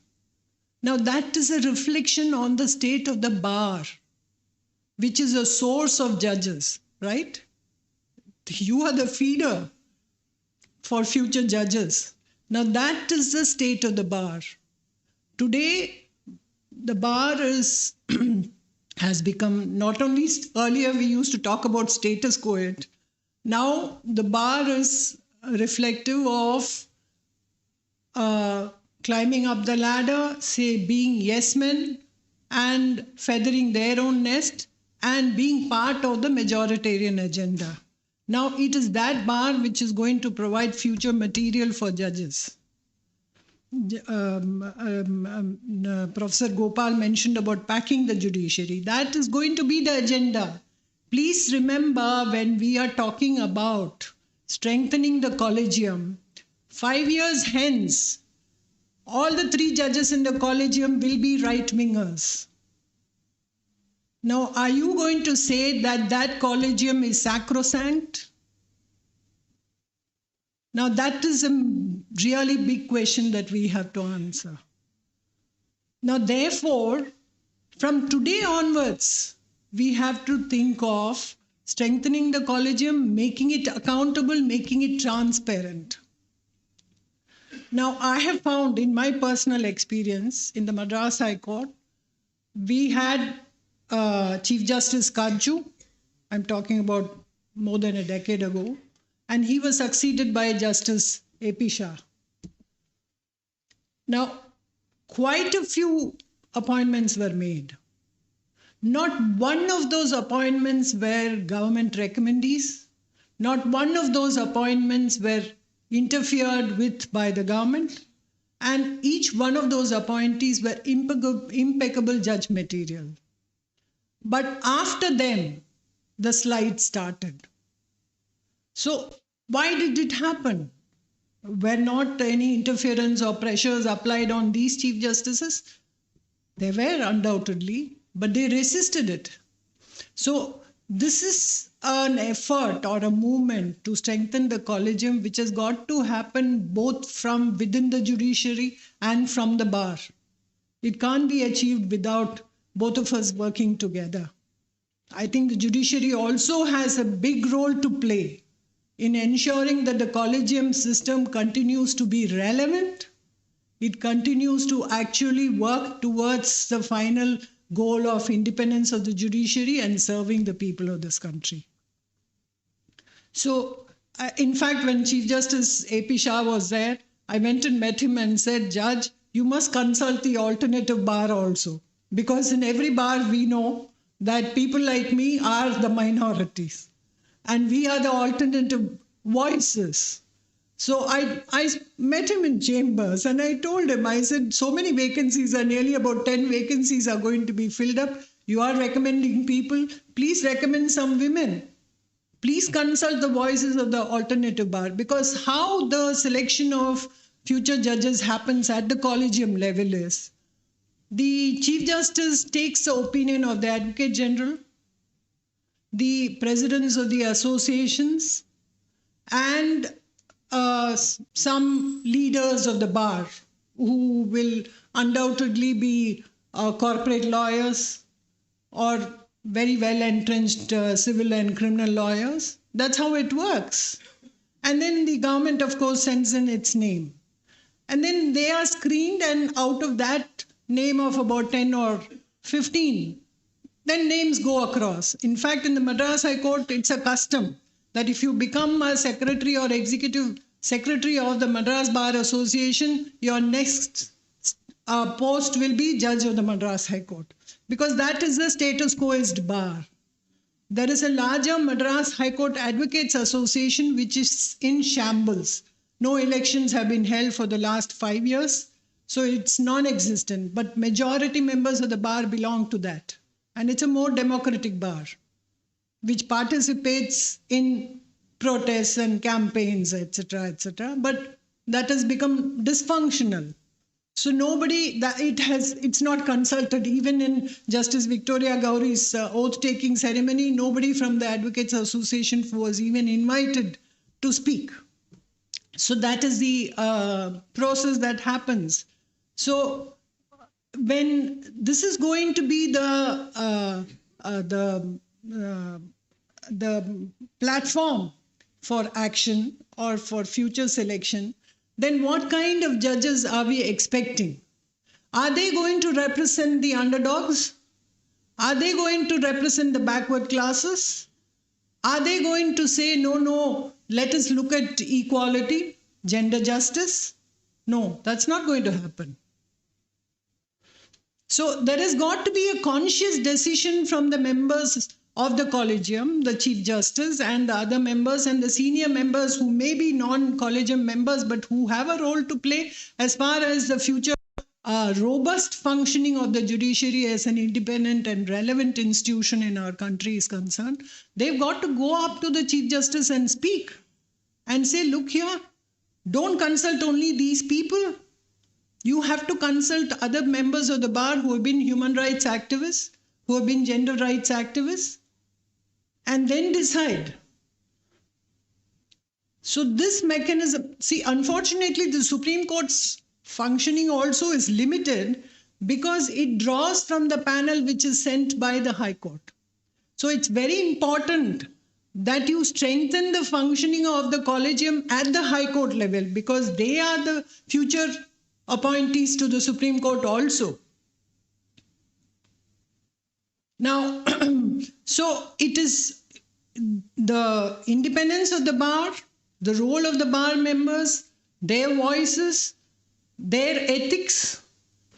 Now that is a reflection on the state of the bar, which is a source of judges, right? You are the feeder for future judges. Now that is the state of the bar. Today, the bar is has become, not only earlier we used to talk about status quo, now the bar is reflective of climbing up the ladder, say being yes men and feathering their own nest and being part of the majoritarian agenda. Now it is that bar which is going to provide future material for judges. Professor Gopal mentioned about packing the judiciary. That is going to be the agenda. Please remember, when we are talking about strengthening the collegium, 5 years hence, all the 3 judges in the collegium will be right-wingers. Now, are you going to say that that collegium is sacrosanct? Now, that is a really big question that we have to answer. Now, therefore, from today onwards, we have to think of strengthening the collegium, making it accountable, making it transparent. Now, I have found in my personal experience in the Madras High Court, we had Chief Justice Kaju, I'm talking about more than a decade ago, and he was succeeded by Justice A.P. Shah. Now, quite a few appointments were made. Not one of those appointments were government recommendees. Not one of those appointments were interfered with by the government. And each one of those appointees were impeccable judge material. But after them, the slide started. So why did it happen? Were not any interference or pressures applied on these chief justices? There were undoubtedly, but they resisted it. So this is an effort or a movement to strengthen the collegium, which has got to happen both from within the judiciary and from the bar. It can't be achieved without both of us working together. I think the judiciary also has a big role to play in ensuring that the collegium system continues to be relevant. It continues to actually work towards the final goal of independence of the judiciary and serving the people of this country. So, in fact, when Chief Justice A.P. Shah was there, I went and met him and said, Judge, you must consult the alternative bar also. Because in every bar we know that people like me are the minorities and we are the alternative voices. So I met him in chambers and I told him, I said, so many vacancies are nearly about 10 vacancies are going to be filled up. You are recommending people. Please recommend some women. Please consult the voices of the alternative bar, because how the selection of future judges happens at the collegium level is the Chief Justice takes the opinion of the Advocate General, the presidents of the associations, and some leaders of the bar who will undoubtedly be corporate lawyers or very well entrenched civil and criminal lawyers. That's how it works. And then the government, of course, sends in its name. And then they are screened, and out of that name of about 10 or 15, then names go across. In fact, in the Madras High Court, it's a custom that if you become a secretary or executive secretary of the Madras Bar Association, your next post will be judge of the Madras High Court, because that is the status quoist bar. There is a larger Madras High Court Advocates Association which is in shambles. No elections have been held for the last 5 years, so it's non-existent. But majority members of the bar belong to that. And it's a more democratic bar, which participates in protests and campaigns, etc., etc. But that has become dysfunctional. So nobody, it's not consulted. Even in Justice Victoria Gauri's oath-taking ceremony, nobody from the Advocates Association was even invited to speak. So that is the process that happens. So when this is going to be the platform for action or for future selection, then what kind of judges are we expecting? Are they going to represent the underdogs? Are they going to represent the backward classes? Are they going to say, no, let us look at equality, gender justice? No, that's not going to happen. So there has got to be a conscious decision from the members of the Collegium, the Chief Justice and the other members and the senior members who may be non-Collegium members but who have a role to play as far as the future robust functioning of the judiciary as an independent and relevant institution in our country is concerned. They've got to go up to the Chief Justice and speak and say, look here, don't consult only these people. You have to consult other members of the bar who have been human rights activists, who have been gender rights activists, and then decide. So this mechanism, see, unfortunately, the Supreme Court's functioning also is limited because it draws from the panel which is sent by the High Court. So it's very important that you strengthen the functioning of the Collegium at the High Court level, because they are the future appointees to the Supreme Court also. Now, so it is the independence of the bar, the role of the bar members, their voices, their ethics,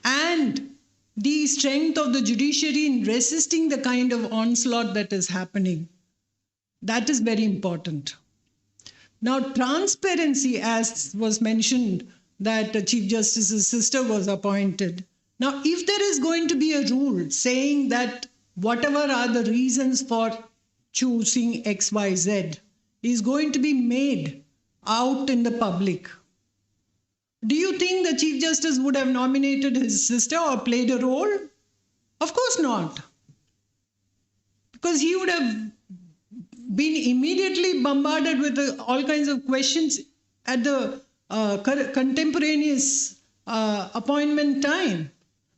and the strength of the judiciary in resisting the kind of onslaught that is happening. That is very important. Now, transparency, as was mentioned, that the Chief Justice's sister was appointed. Now, if there is going to be a rule saying that whatever are the reasons for choosing X, Y, Z is going to be made out in the public, do you think the Chief Justice would have nominated his sister or played a role? Of course not. Because he would have been immediately bombarded with all kinds of questions at the contemporaneous appointment time.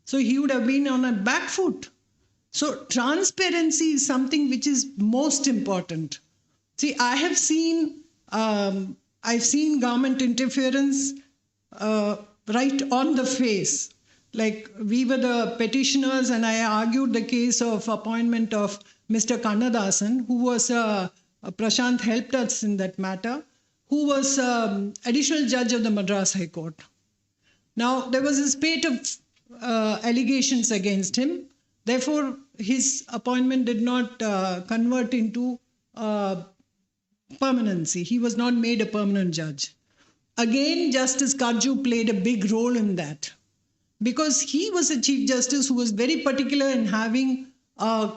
So he would have been on a back foot. So transparency is something which is most important. See, I've seen government interference right on the face. Like, we were the petitioners and I argued the case of appointment of Mr. Kannadasan, who was Prashant helped us in that matter, who was additional judge of the Madras High Court. Now, there was a spate of allegations against him. Therefore, his appointment did not convert into permanency. He was not made a permanent judge. Again, Justice Karju played a big role in that, because he was a Chief Justice who was very particular in having a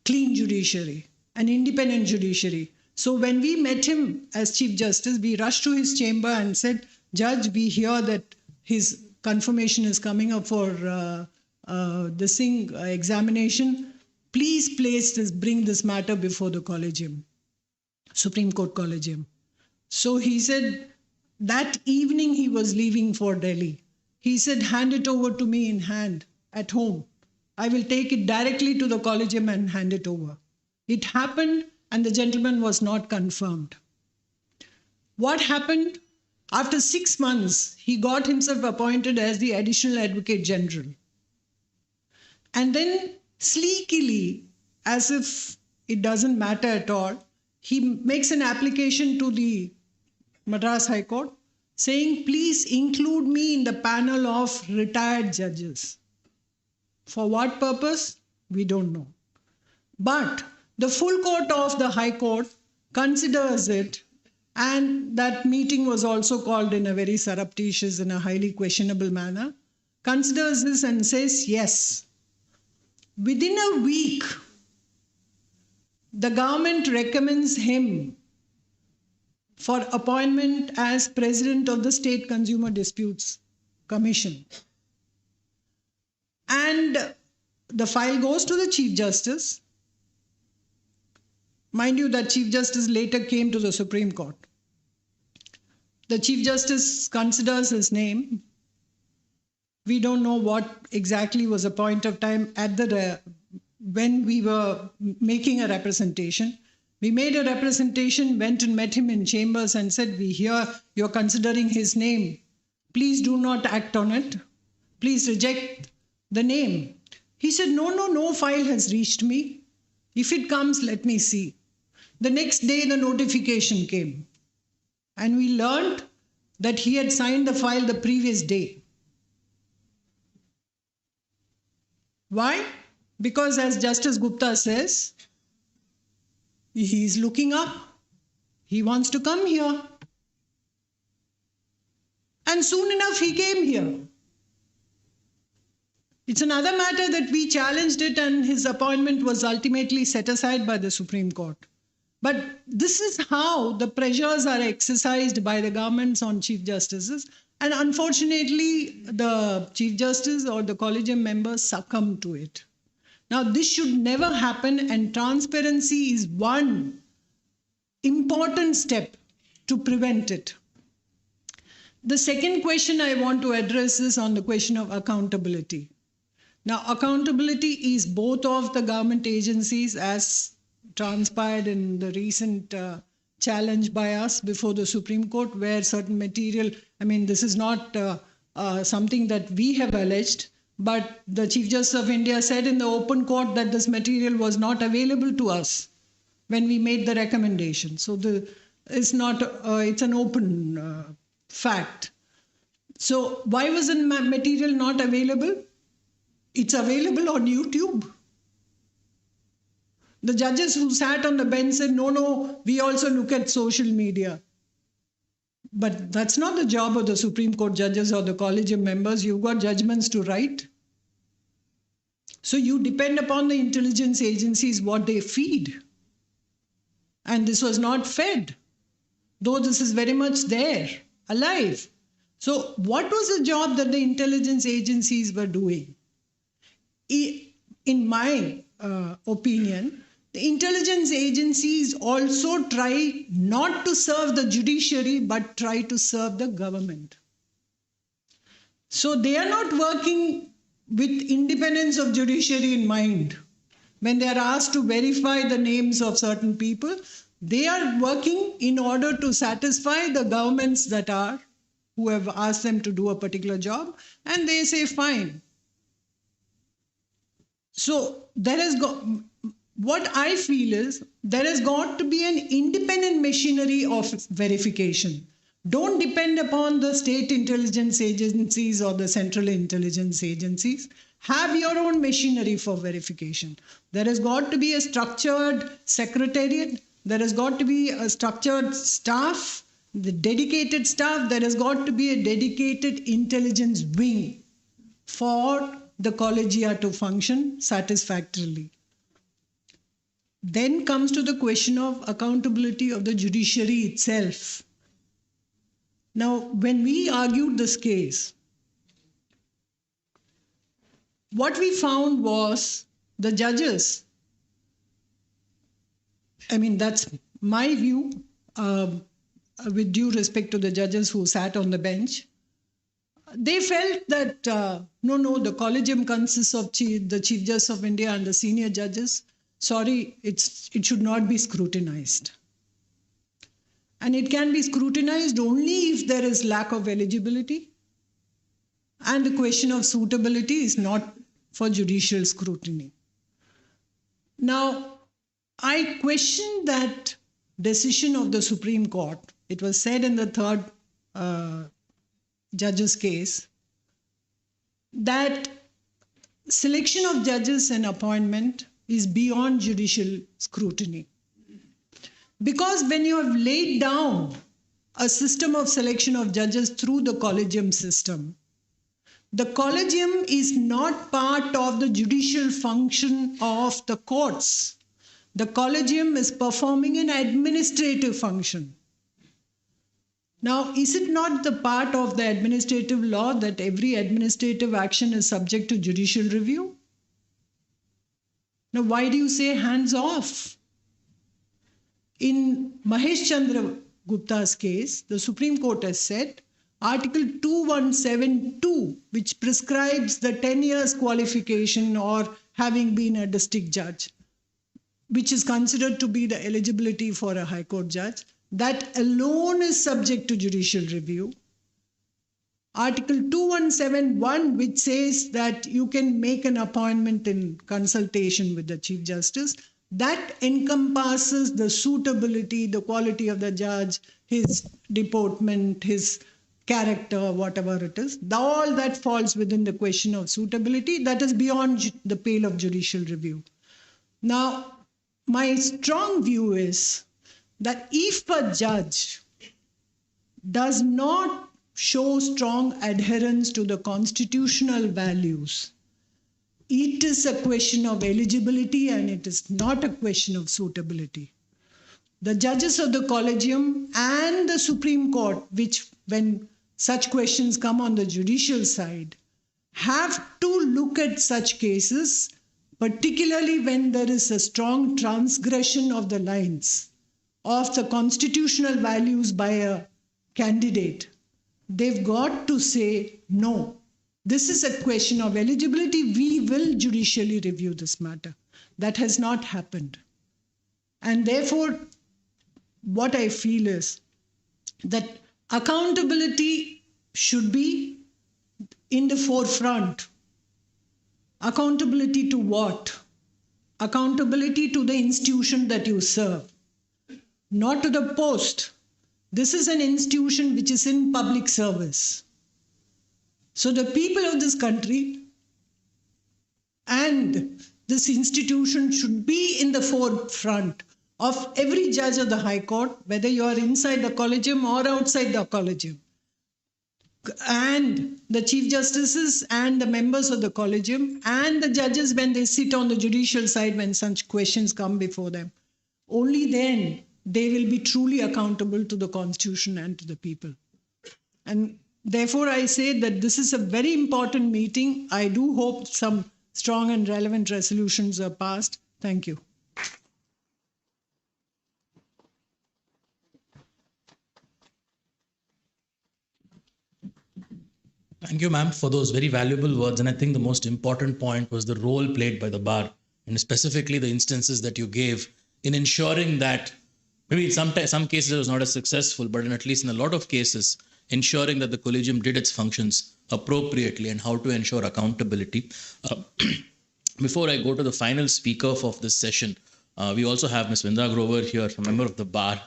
clean judiciary, an independent judiciary. So when we met him as Chief Justice, we rushed to his chamber and said, Judge, we hear that his confirmation is coming up for examination. Please bring this matter before the Collegium, Supreme Court Collegium. So he said, that evening he was leaving for Delhi. He said, hand it over to me in hand at home. I will take it directly to the Collegium and hand it over. It happened, and the gentleman was not confirmed. What happened? After 6 months, he got himself appointed as the Additional Advocate General. And then sleekily, as if it doesn't matter at all, he makes an application to the Madras High Court saying, please include me in the panel of retired judges. For what purpose? We don't know. But the full court of the High Court considers it, and that meeting was also called in a very surreptitious and a highly questionable manner, considers this and says, yes. Within a week, the government recommends him for appointment as President of the State Consumer Disputes Commission. And the file goes to the Chief Justice. Mind you, that Chief Justice later came to the Supreme Court. The Chief Justice considers his name. We don't know what exactly was the point of time at when we were making a representation. We made a representation, went and met him in chambers and said, we hear you're considering his name. Please do not act on it. Please reject the name. He said, no file has reached me. If it comes, let me see. The next day, the notification came. And we learned that he had signed the file the previous day. Why? Because as Justice Gupta says, he's looking up. He wants to come here. And soon enough, he came here. It's another matter that we challenged it, and his appointment was ultimately set aside by the Supreme Court. But this is how the pressures are exercised by the governments on Chief Justices. And unfortunately, the Chief Justice or the Collegium members succumb to it. Now, this should never happen, and transparency is one important step to prevent it. The second question I want to address is on the question of accountability. Now, accountability is both of the government agencies, as transpired in the recent challenge by us before the Supreme Court, where certain material, this is not something that we have alleged, but the Chief Justice of India said in the open court that this material was not available to us when we made the recommendation. So it's an open fact. So why was the material not available? It's available on YouTube. The judges who sat on the bench said, no, we also look at social media. But that's not the job of the Supreme Court judges or the Collegium members. You've got judgments to write. So you depend upon the intelligence agencies, what they feed. And this was not fed, though this is very much there, alive. So what was the job that the intelligence agencies were doing? In my opinion, the intelligence agencies also try not to serve the judiciary, but try to serve the government. So they are not working with independence of judiciary in mind. When they are asked to verify the names of certain people, they are working in order to satisfy the governments who have asked them to do a particular job, and they say, fine. So what I feel is there has got to be an independent machinery of verification. Don't depend upon the state intelligence agencies or the central intelligence agencies. have your own machinery for verification. There has got to be a structured secretariat. There has got to be a structured staff, the dedicated staff. There has got to be a dedicated intelligence wing for the collegia to function satisfactorily. Then comes to the question of accountability of the judiciary itself. Now, when we argued this case, what we found was the judges, I mean, that's my view, with due respect to the judges who sat on the bench, they felt that, no, the collegium consists of the Chief Justice of India and the senior judges. Sorry, it should not be scrutinized. And it can be scrutinized only if there is lack of eligibility and the question of suitability is not for judicial scrutiny. Now, I question that decision of the Supreme Court. It was said in the third judge's case that selection of judges and appointment is beyond judicial scrutiny. Because when you have laid down a system of selection of judges through the collegium system, the collegium is not part of the judicial function of the courts. The collegium is performing an administrative function. Now, is it not the part of the administrative law that every administrative action is subject to judicial review? Now, why do you say hands off? In Mahesh Chandra Gupta's case, the Supreme Court has said Article 2172, which prescribes the 10 years qualification or having been a district judge, which is considered to be the eligibility for a High Court judge, that alone is subject to judicial review. Article 2171, which says that you can make an appointment in consultation with the Chief Justice, that encompasses the suitability, the quality of the judge, his deportment, his character, whatever it is. All that falls within the question of suitability. That is beyond the pale of judicial review. Now, my strong view is that if a judge does not show strong adherence to the constitutional values, it is a question of eligibility and it is not a question of suitability. The judges of the Collegium and the Supreme Court, which when such questions come on the judicial side, have to look at such cases, particularly when there is a strong transgression of the lines of the constitutional values by a candidate. They've got to say, no, this is a question of eligibility. We will judicially review this matter. That has not happened. And therefore, what I feel is that accountability should be in the forefront. Accountability to what? Accountability to the institution that you serve, not to the post. This is an institution which is in public service. So the people of this country and this institution should be in the forefront of every judge of the High Court, whether you are inside the Collegium or outside the Collegium. And the Chief Justices and the members of the Collegium and the judges when they sit on the judicial side when such questions come before them. Only then they will be truly accountable to the Constitution and to the people. And therefore, I say that this is a very important meeting. I do hope some strong and relevant resolutions are passed. Thank you. Thank you, ma'am, for those very valuable words. And I think the most important point was the role played by the bar, and specifically the instances that you gave in ensuring that maybe in some cases it was not as successful, but at least in a lot of cases, ensuring that the Collegium did its functions appropriately and how to ensure accountability. Before I go to the final speaker of this session, we also have Ms. Vindha Grover here, a member of the bar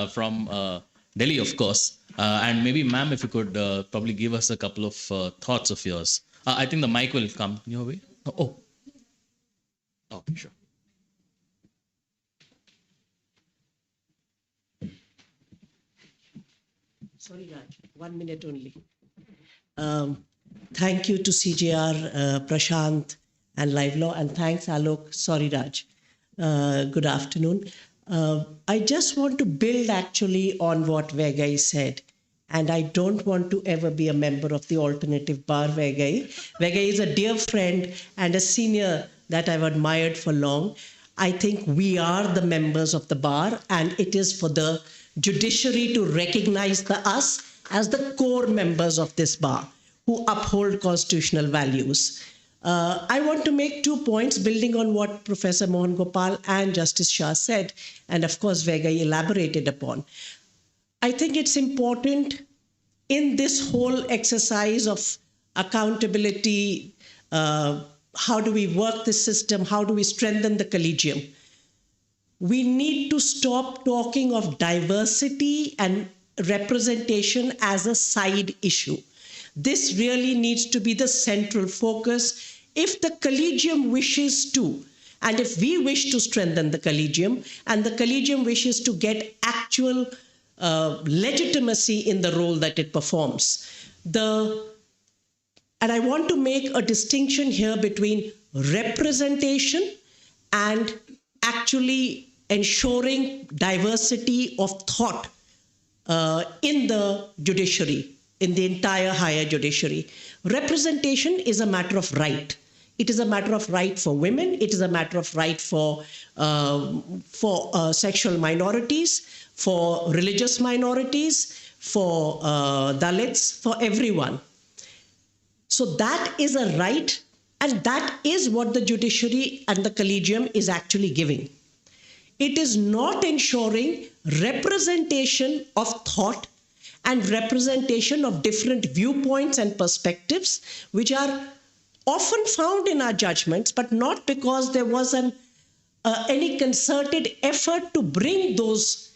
from Delhi, of course. And maybe, ma'am, if you could probably give us a couple of thoughts of yours I think the mic will come your way. Oh. Okay, sure. Sorry, Raj, 1 minute only. Thank you to CJAR, Prashant and LiveLaw, and thanks, Alok. Sorry, Raj. Good afternoon. I just want to build actually on what Vaigai said. And I don't want to ever be a member of the alternative bar, Vaigai. Vaigai is a dear friend and a senior that I've admired for long. I think we are the members of the bar, and it is for the judiciary to recognize us as the core members of this bar who uphold constitutional values. I want to make 2 points building on what Professor Mohan Gopal and Justice Shah said, and of course Vaigai elaborated upon. I think it's important in this whole exercise of accountability, how do we work the system, how do we strengthen the collegium? We need to stop talking of diversity and representation as a side issue. This really needs to be the central focus if the collegium wishes to, and if we wish to strengthen the collegium, and the collegium wishes to get actual legitimacy in the role that it performs. And I want to make a distinction here between representation and actually ensuring diversity of thought in the judiciary, in the entire higher judiciary. Representation is a matter of right. It is a matter of right for women. It is a matter of right for sexual minorities, for religious minorities, for Dalits, for everyone. So that is a right, and that is what the judiciary and the collegium is actually giving. It is not ensuring representation of thought and representation of different viewpoints and perspectives, which are often found in our judgments, but not because there was any concerted effort to bring those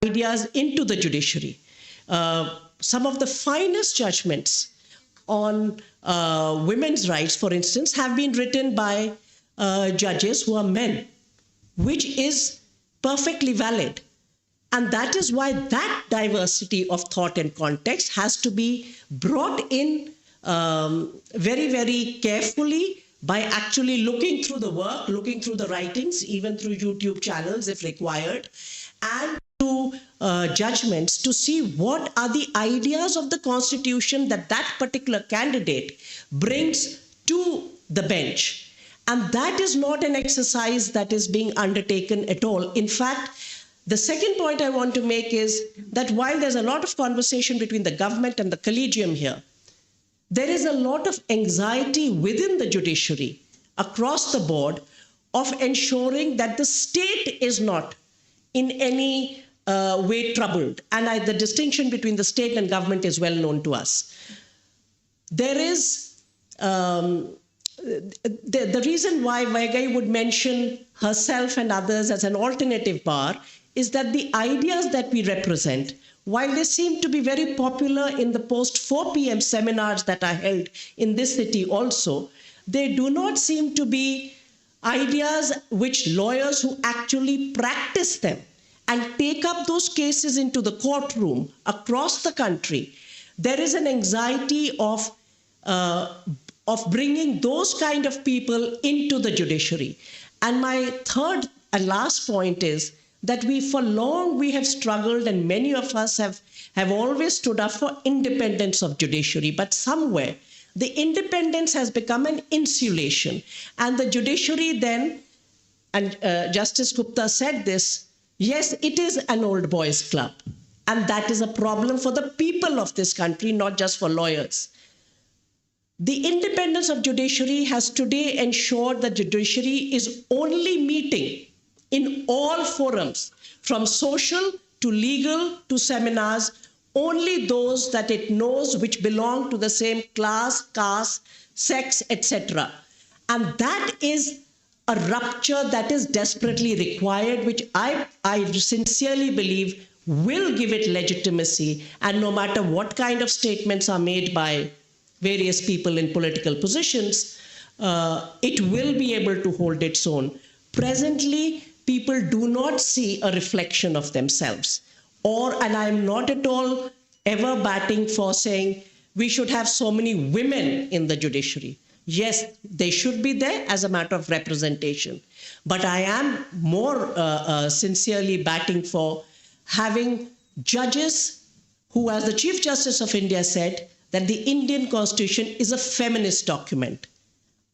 ideas into the judiciary. Some of the finest judgments on women's rights, for instance, have been written by judges who are men, which is perfectly valid. And that is why that diversity of thought and context has to be brought in very, very carefully by actually looking through the work, looking through the writings, even through YouTube channels if required, and to judgments to see what are the ideas of the Constitution that that particular candidate brings to the bench. And that is not an exercise that is being undertaken at all. In fact, the second point I want to make is that while there's a lot of conversation between the government and the collegium here, there is a lot of anxiety within the judiciary across the board of ensuring that the state is not in any way troubled. And the distinction between the state and government is well known to us. There is the reason why Vaigai would mention herself and others as an alternative bar is that the ideas that we represent, while they seem to be very popular in the post 4 p.m. seminars that are held in this city also, they do not seem to be ideas which lawyers who actually practice them and take up those cases into the courtroom across the country. There is an anxiety of bringing those kind of people into the judiciary. And my third and last point is that for long we have struggled, and many of us have always stood up for independence of judiciary, but somewhere the independence has become an insulation. And the judiciary then, and Justice Gupta said this, yes, it is an old boys club. And that is a problem for the people of this country, not just for lawyers. The independence of judiciary has today ensured that judiciary is only meeting in all forums, from social to legal to seminars, only those that it knows which belong to the same class, caste, sex, etc. And that is a rupture that is desperately required, which I sincerely believe will give it legitimacy. And no matter what kind of statements are made by various people in political positions, it will be able to hold its own. Presently, people do not see a reflection of themselves. And I'm not at all ever batting for saying we should have so many women in the judiciary. Yes, they should be there as a matter of representation. But I am more sincerely batting for having judges who, as the Chief Justice of India said, that the Indian Constitution is a feminist document.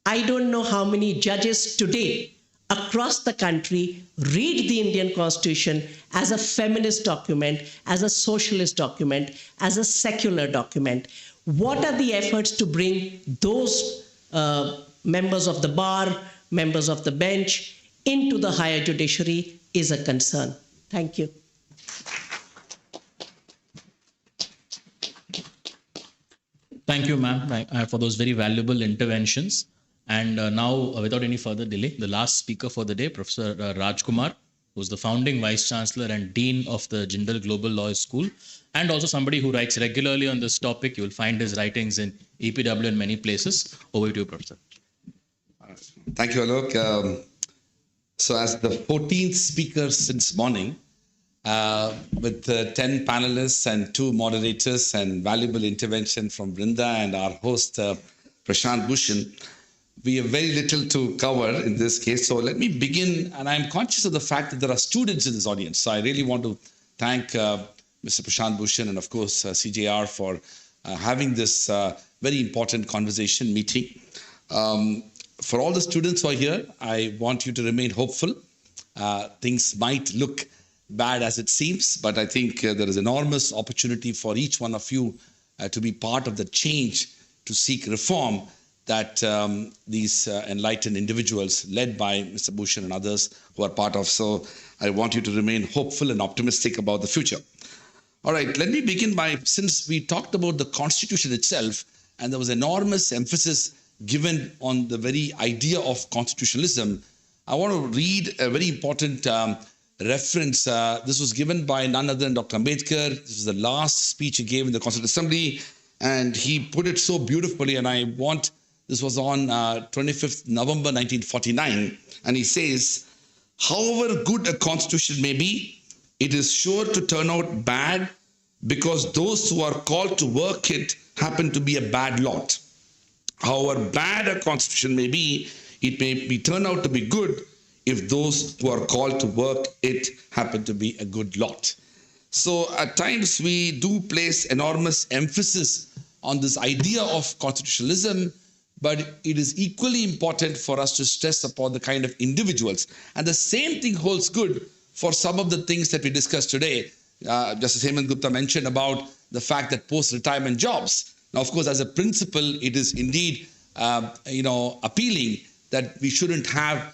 I don't know how many judges today across the country read the Indian Constitution as a feminist document, as a socialist document, as a secular document. What are the efforts to bring those members of the bar, members of the bench into the higher judiciary is a concern. Thank you. Thank you, ma'am, for those very valuable interventions. And now, without any further delay, the last speaker for the day, Professor Rajkumar, who's the founding Vice-Chancellor and Dean of the Jindal Global Law School, and also somebody who writes regularly on this topic. You'll find his writings in EPW and many places. Over to you, Professor. Thank you, Alok. So as the 14th speaker since morning, with 10 panelists and 2 moderators and valuable intervention from Brinda and our host, Prashant Bhushan, we have very little to cover in this case. So let me begin. And I'm conscious of the fact that there are students in this audience. So I really want to thank Mr. Prashant Bhushan and, of course, CJAR for having this very important conversation meeting. For all the students who are here, I want you to remain hopeful. Things might look bad as it seems, but I think there is enormous opportunity for each one of you to be part of the change to seek reform that these enlightened individuals led by Mr. Bhushan and others who are part of. So I want you to remain hopeful and optimistic about the future. All right, let me begin by, since we talked about the Constitution itself, and there was enormous emphasis given on the very idea of constitutionalism, I want to read a very important reference. This was given by none other than Dr. Ambedkar. This was the last speech he gave in the Constituent Assembly, and he put it so beautifully, and I want, this was on 25th November 1949, and he says, however good a constitution may be, it is sure to turn out bad because those who are called to work it happen to be a bad lot. However bad a constitution may be, it may turn out to be good if those who are called to work it happen to be a good lot. So at times we do place enormous emphasis on this idea of constitutionalism, but it is equally important for us to stress upon the kind of individuals. And the same thing holds good for some of the things that we discussed today. Justice Hemant Gupta mentioned about the fact that post-retirement jobs. Now, of course, as a principle, it is indeed, appealing that we shouldn't have,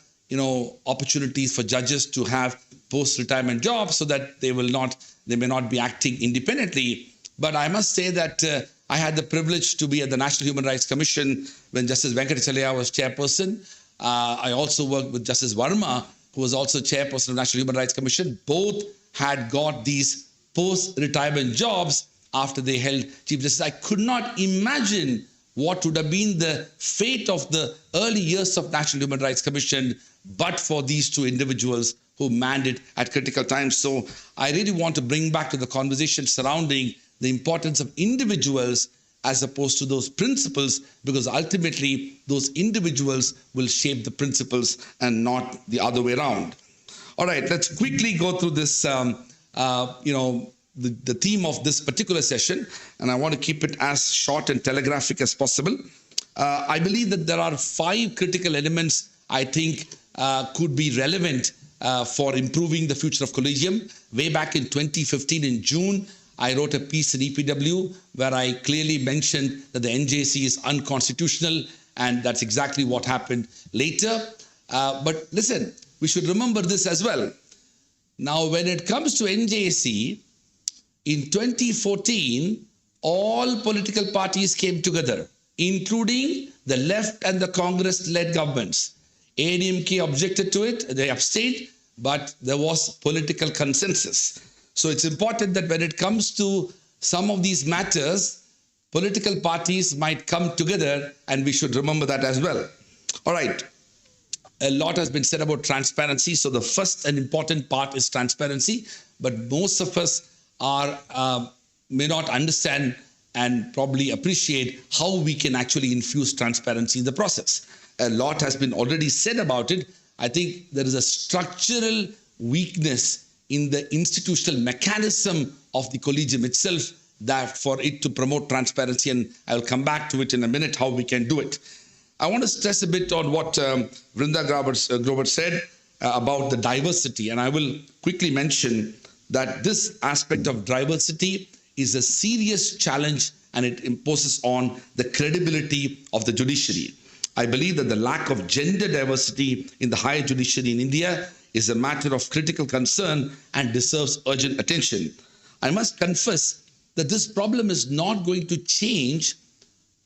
opportunities for judges to have post-retirement jobs so that they may not be acting independently. But I must say that I had the privilege to be at the National Human Rights Commission when Justice Venkatachalaya was chairperson. I also worked with Justice Verma, who was also chairperson of the National Human Rights Commission. Both had got these post-retirement jobs after they held Chief Justice. I could not imagine what would have been the fate of the early years of National Human Rights Commission but for these 2 individuals who manned it at critical times. So I really want to bring back to the conversation surrounding the importance of individuals as opposed to those principles, because ultimately those individuals will shape the principles and not the other way around. All right, let's quickly go through this, the theme of this particular session, and I want to keep it as short and telegraphic as possible. I believe that there are 5 critical elements I think could be relevant for improving the future of Collegium. Way back in 2015 in June, I wrote a piece in EPW where I clearly mentioned that the NJC is unconstitutional, and that's exactly what happened later. But listen, we should remember this as well. Now, when it comes to NJC, in 2014, all political parties came together, including the left and the Congress-led governments. ADMK objected to it, they abstained, but there was political consensus. So it's important that when it comes to some of these matters, political parties might come together, and we should remember that as well. All right. A lot has been said about transparency. So the first and important part is transparency, but most of us may not understand and probably appreciate how we can actually infuse transparency in the process. A lot has been already said about it. I think there is a structural weakness in the institutional mechanism of the collegium itself that for it to promote transparency, and I will come back to it in a minute, how we can do it. I want to stress a bit on what Vrinda Grover said about the diversity, and I will quickly mention that this aspect of diversity is a serious challenge, and it imposes on the credibility of the judiciary. I believe that the lack of gender diversity in the higher judiciary in India is a matter of critical concern and deserves urgent attention. I must confess that this problem is not going to change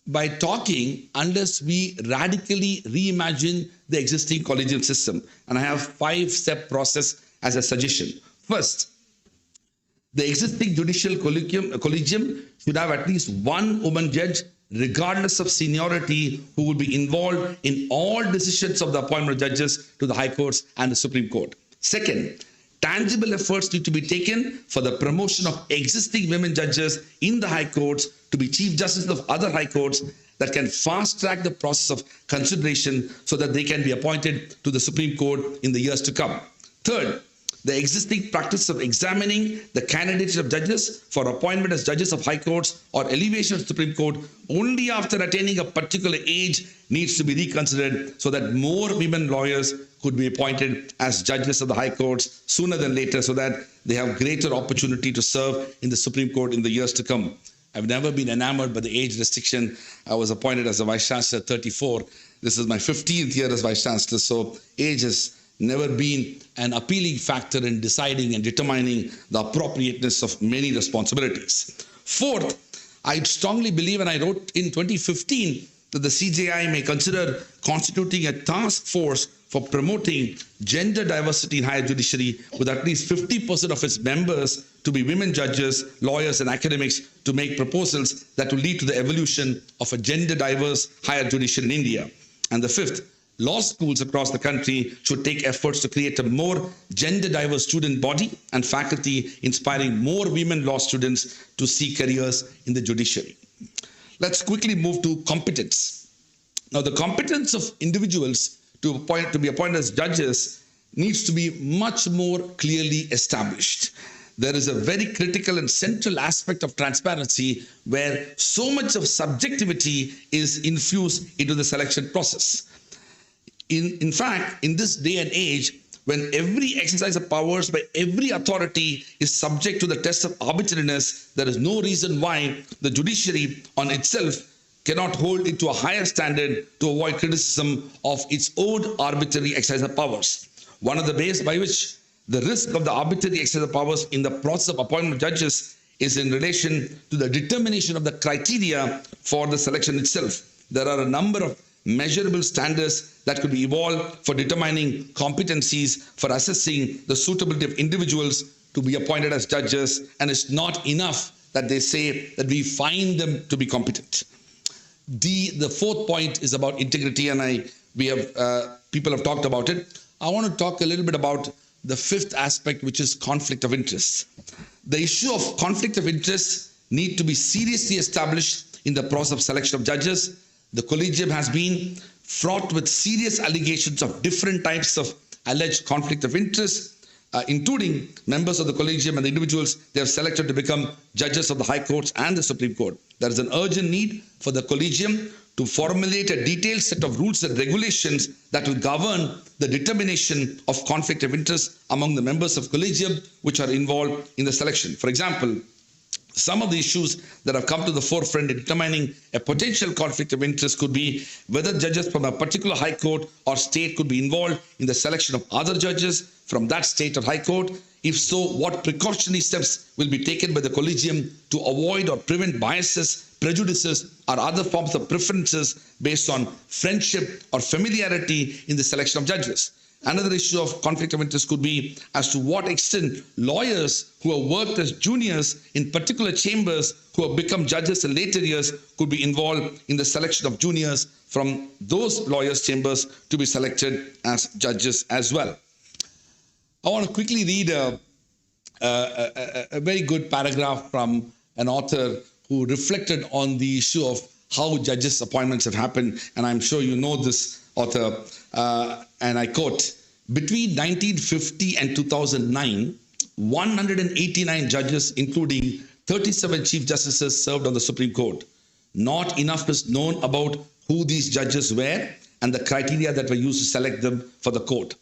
by talking unless we radically reimagine the existing collegium system. And I have a 5-step process as a suggestion. First, the existing judicial collegium should have at least one woman judge, regardless of seniority, who will be involved in all decisions of the appointment of judges to the High Courts and the Supreme Court. Second, tangible efforts need to be taken for the promotion of existing women judges in the High Courts to be Chief Justices of other High Courts that can fast track the process of consideration so that they can be appointed to the Supreme Court in the years to come. Third, the existing practice of examining the candidates of judges for appointment as judges of High Courts or elevation to the Supreme Court only after attaining a particular age needs to be reconsidered so that more women lawyers could be appointed as judges of the High Courts sooner than later so that they have greater opportunity to serve in the Supreme Court in the years to come. I've never been enamored by the age restriction. I was appointed as a Vice-Chancellor at 34. This is my 15th year as Vice-Chancellor, so age has never been an appealing factor in deciding and determining the appropriateness of many responsibilities. Fourth, I strongly believe, and I wrote in 2015, that the CJAI may consider constituting a task force for promoting gender diversity in higher judiciary with at least 50% of its members to be women judges, lawyers, and academics to make proposals that will lead to the evolution of a gender diverse higher judiciary in India. And the fifth, law schools across the country should take efforts to create a more gender diverse student body and faculty, inspiring more women law students to seek careers in the judiciary. Let's quickly move to competence. Now, the competence of individuals to be appointed as judges needs to be much more clearly established. There is a very critical and central aspect of transparency where so much of subjectivity is infused into the selection process. In fact, in this day and age, when every exercise of powers by every authority is subject to the test of arbitrariness, there is no reason why the judiciary on itself cannot hold it to a higher standard to avoid criticism of its own arbitrary exercise of powers. One of the ways by which the risk of the arbitrary exercise of powers in the process of appointment of judges is in relation to the determination of the criteria for the selection itself. There are a number of measurable standards that could be evolved for determining competencies, for assessing the suitability of individuals to be appointed as judges, and it's not enough that they say that we find them to be competent. The fourth point is about integrity, and people have talked about it. I want to talk a little bit about the fifth aspect, which is conflict of interest. The issue of conflict of interest need to be seriously established in the process of selection of judges. The collegium has been fraught with serious allegations of different types of alleged conflict of interest, including members of the collegium and the individuals they have selected to become judges of the High Courts and the Supreme Court. There is an urgent need for the collegium to formulate a detailed set of rules and regulations that will govern the determination of conflict of interest among the members of collegium which are involved in the selection. For example, some of the issues that have come to the forefront in determining a potential conflict of interest could be whether judges from a particular high court or state could be involved in the selection of other judges from that state or high court. If so, what precautionary steps will be taken by the collegium to avoid or prevent biases, prejudices, or other forms of preferences based on friendship or familiarity in the selection of judges. Another issue of conflict of interest could be as to what extent lawyers who have worked as juniors in particular chambers who have become judges in later years could be involved in the selection of juniors from those lawyers' chambers to be selected as judges as well. I want to quickly read a very good paragraph from an author who reflected on the issue of how judges' appointments have happened, and I'm sure you know this author, and I quote, between 1950 and 2009, 189 judges, including 37 chief justices, served on the Supreme Court. Not enough is known about who these judges were and the criteria that were used to select them for the court.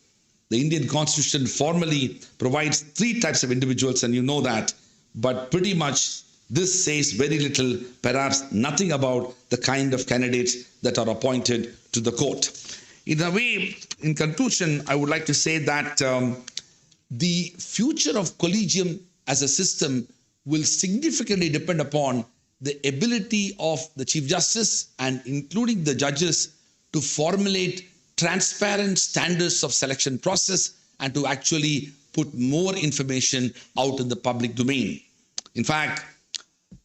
The Indian Constitution formally provides 3 types of individuals, and you know that, but pretty much this says very little, perhaps nothing about the kind of candidates that are appointed to the court. In a way, in conclusion, I would like to say that the future of collegium as a system will significantly depend upon the ability of the Chief Justice and including the judges to formulate transparent standards of selection process and to actually put more information out in the public domain. In fact,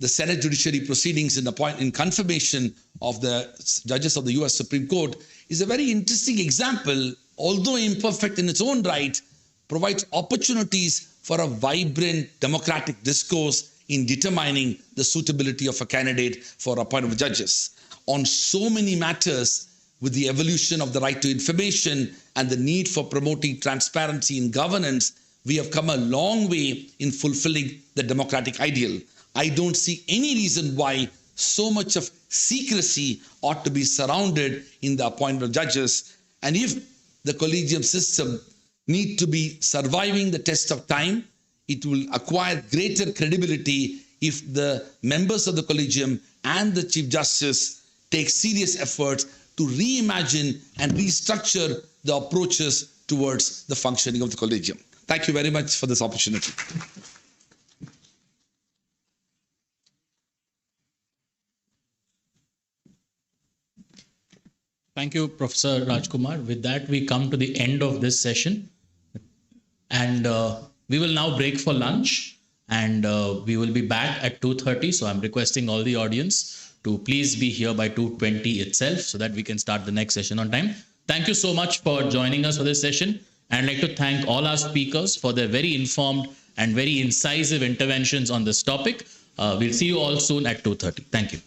the Senate judiciary proceedings in confirmation of the judges of the US Supreme Court is a very interesting example, although imperfect in its own right, provides opportunities for a vibrant democratic discourse in determining the suitability of a candidate for appointment of judges. On so many matters, with the evolution of the right to information and the need for promoting transparency in governance, we have come a long way in fulfilling the democratic ideal. I don't see any reason why so much of secrecy ought to be surrounded in the appointment of judges. And if the collegium system need to be surviving the test of time, it will acquire greater credibility if the members of the collegium and the Chief Justice take serious efforts to reimagine and restructure the approaches towards the functioning of the collegium. Thank you very much for this opportunity. Thank you, Professor Rajkumar. With that, we come to the end of this session. And we will now break for lunch. And we will be back at 2:30. So I'm requesting all the audience to please be here by 2:20 itself so that we can start the next session on time. Thank you so much for joining us for this session. And I'd like to thank all our speakers for their very informed and very incisive interventions on this topic. We'll see you all soon at 2:30. Thank you.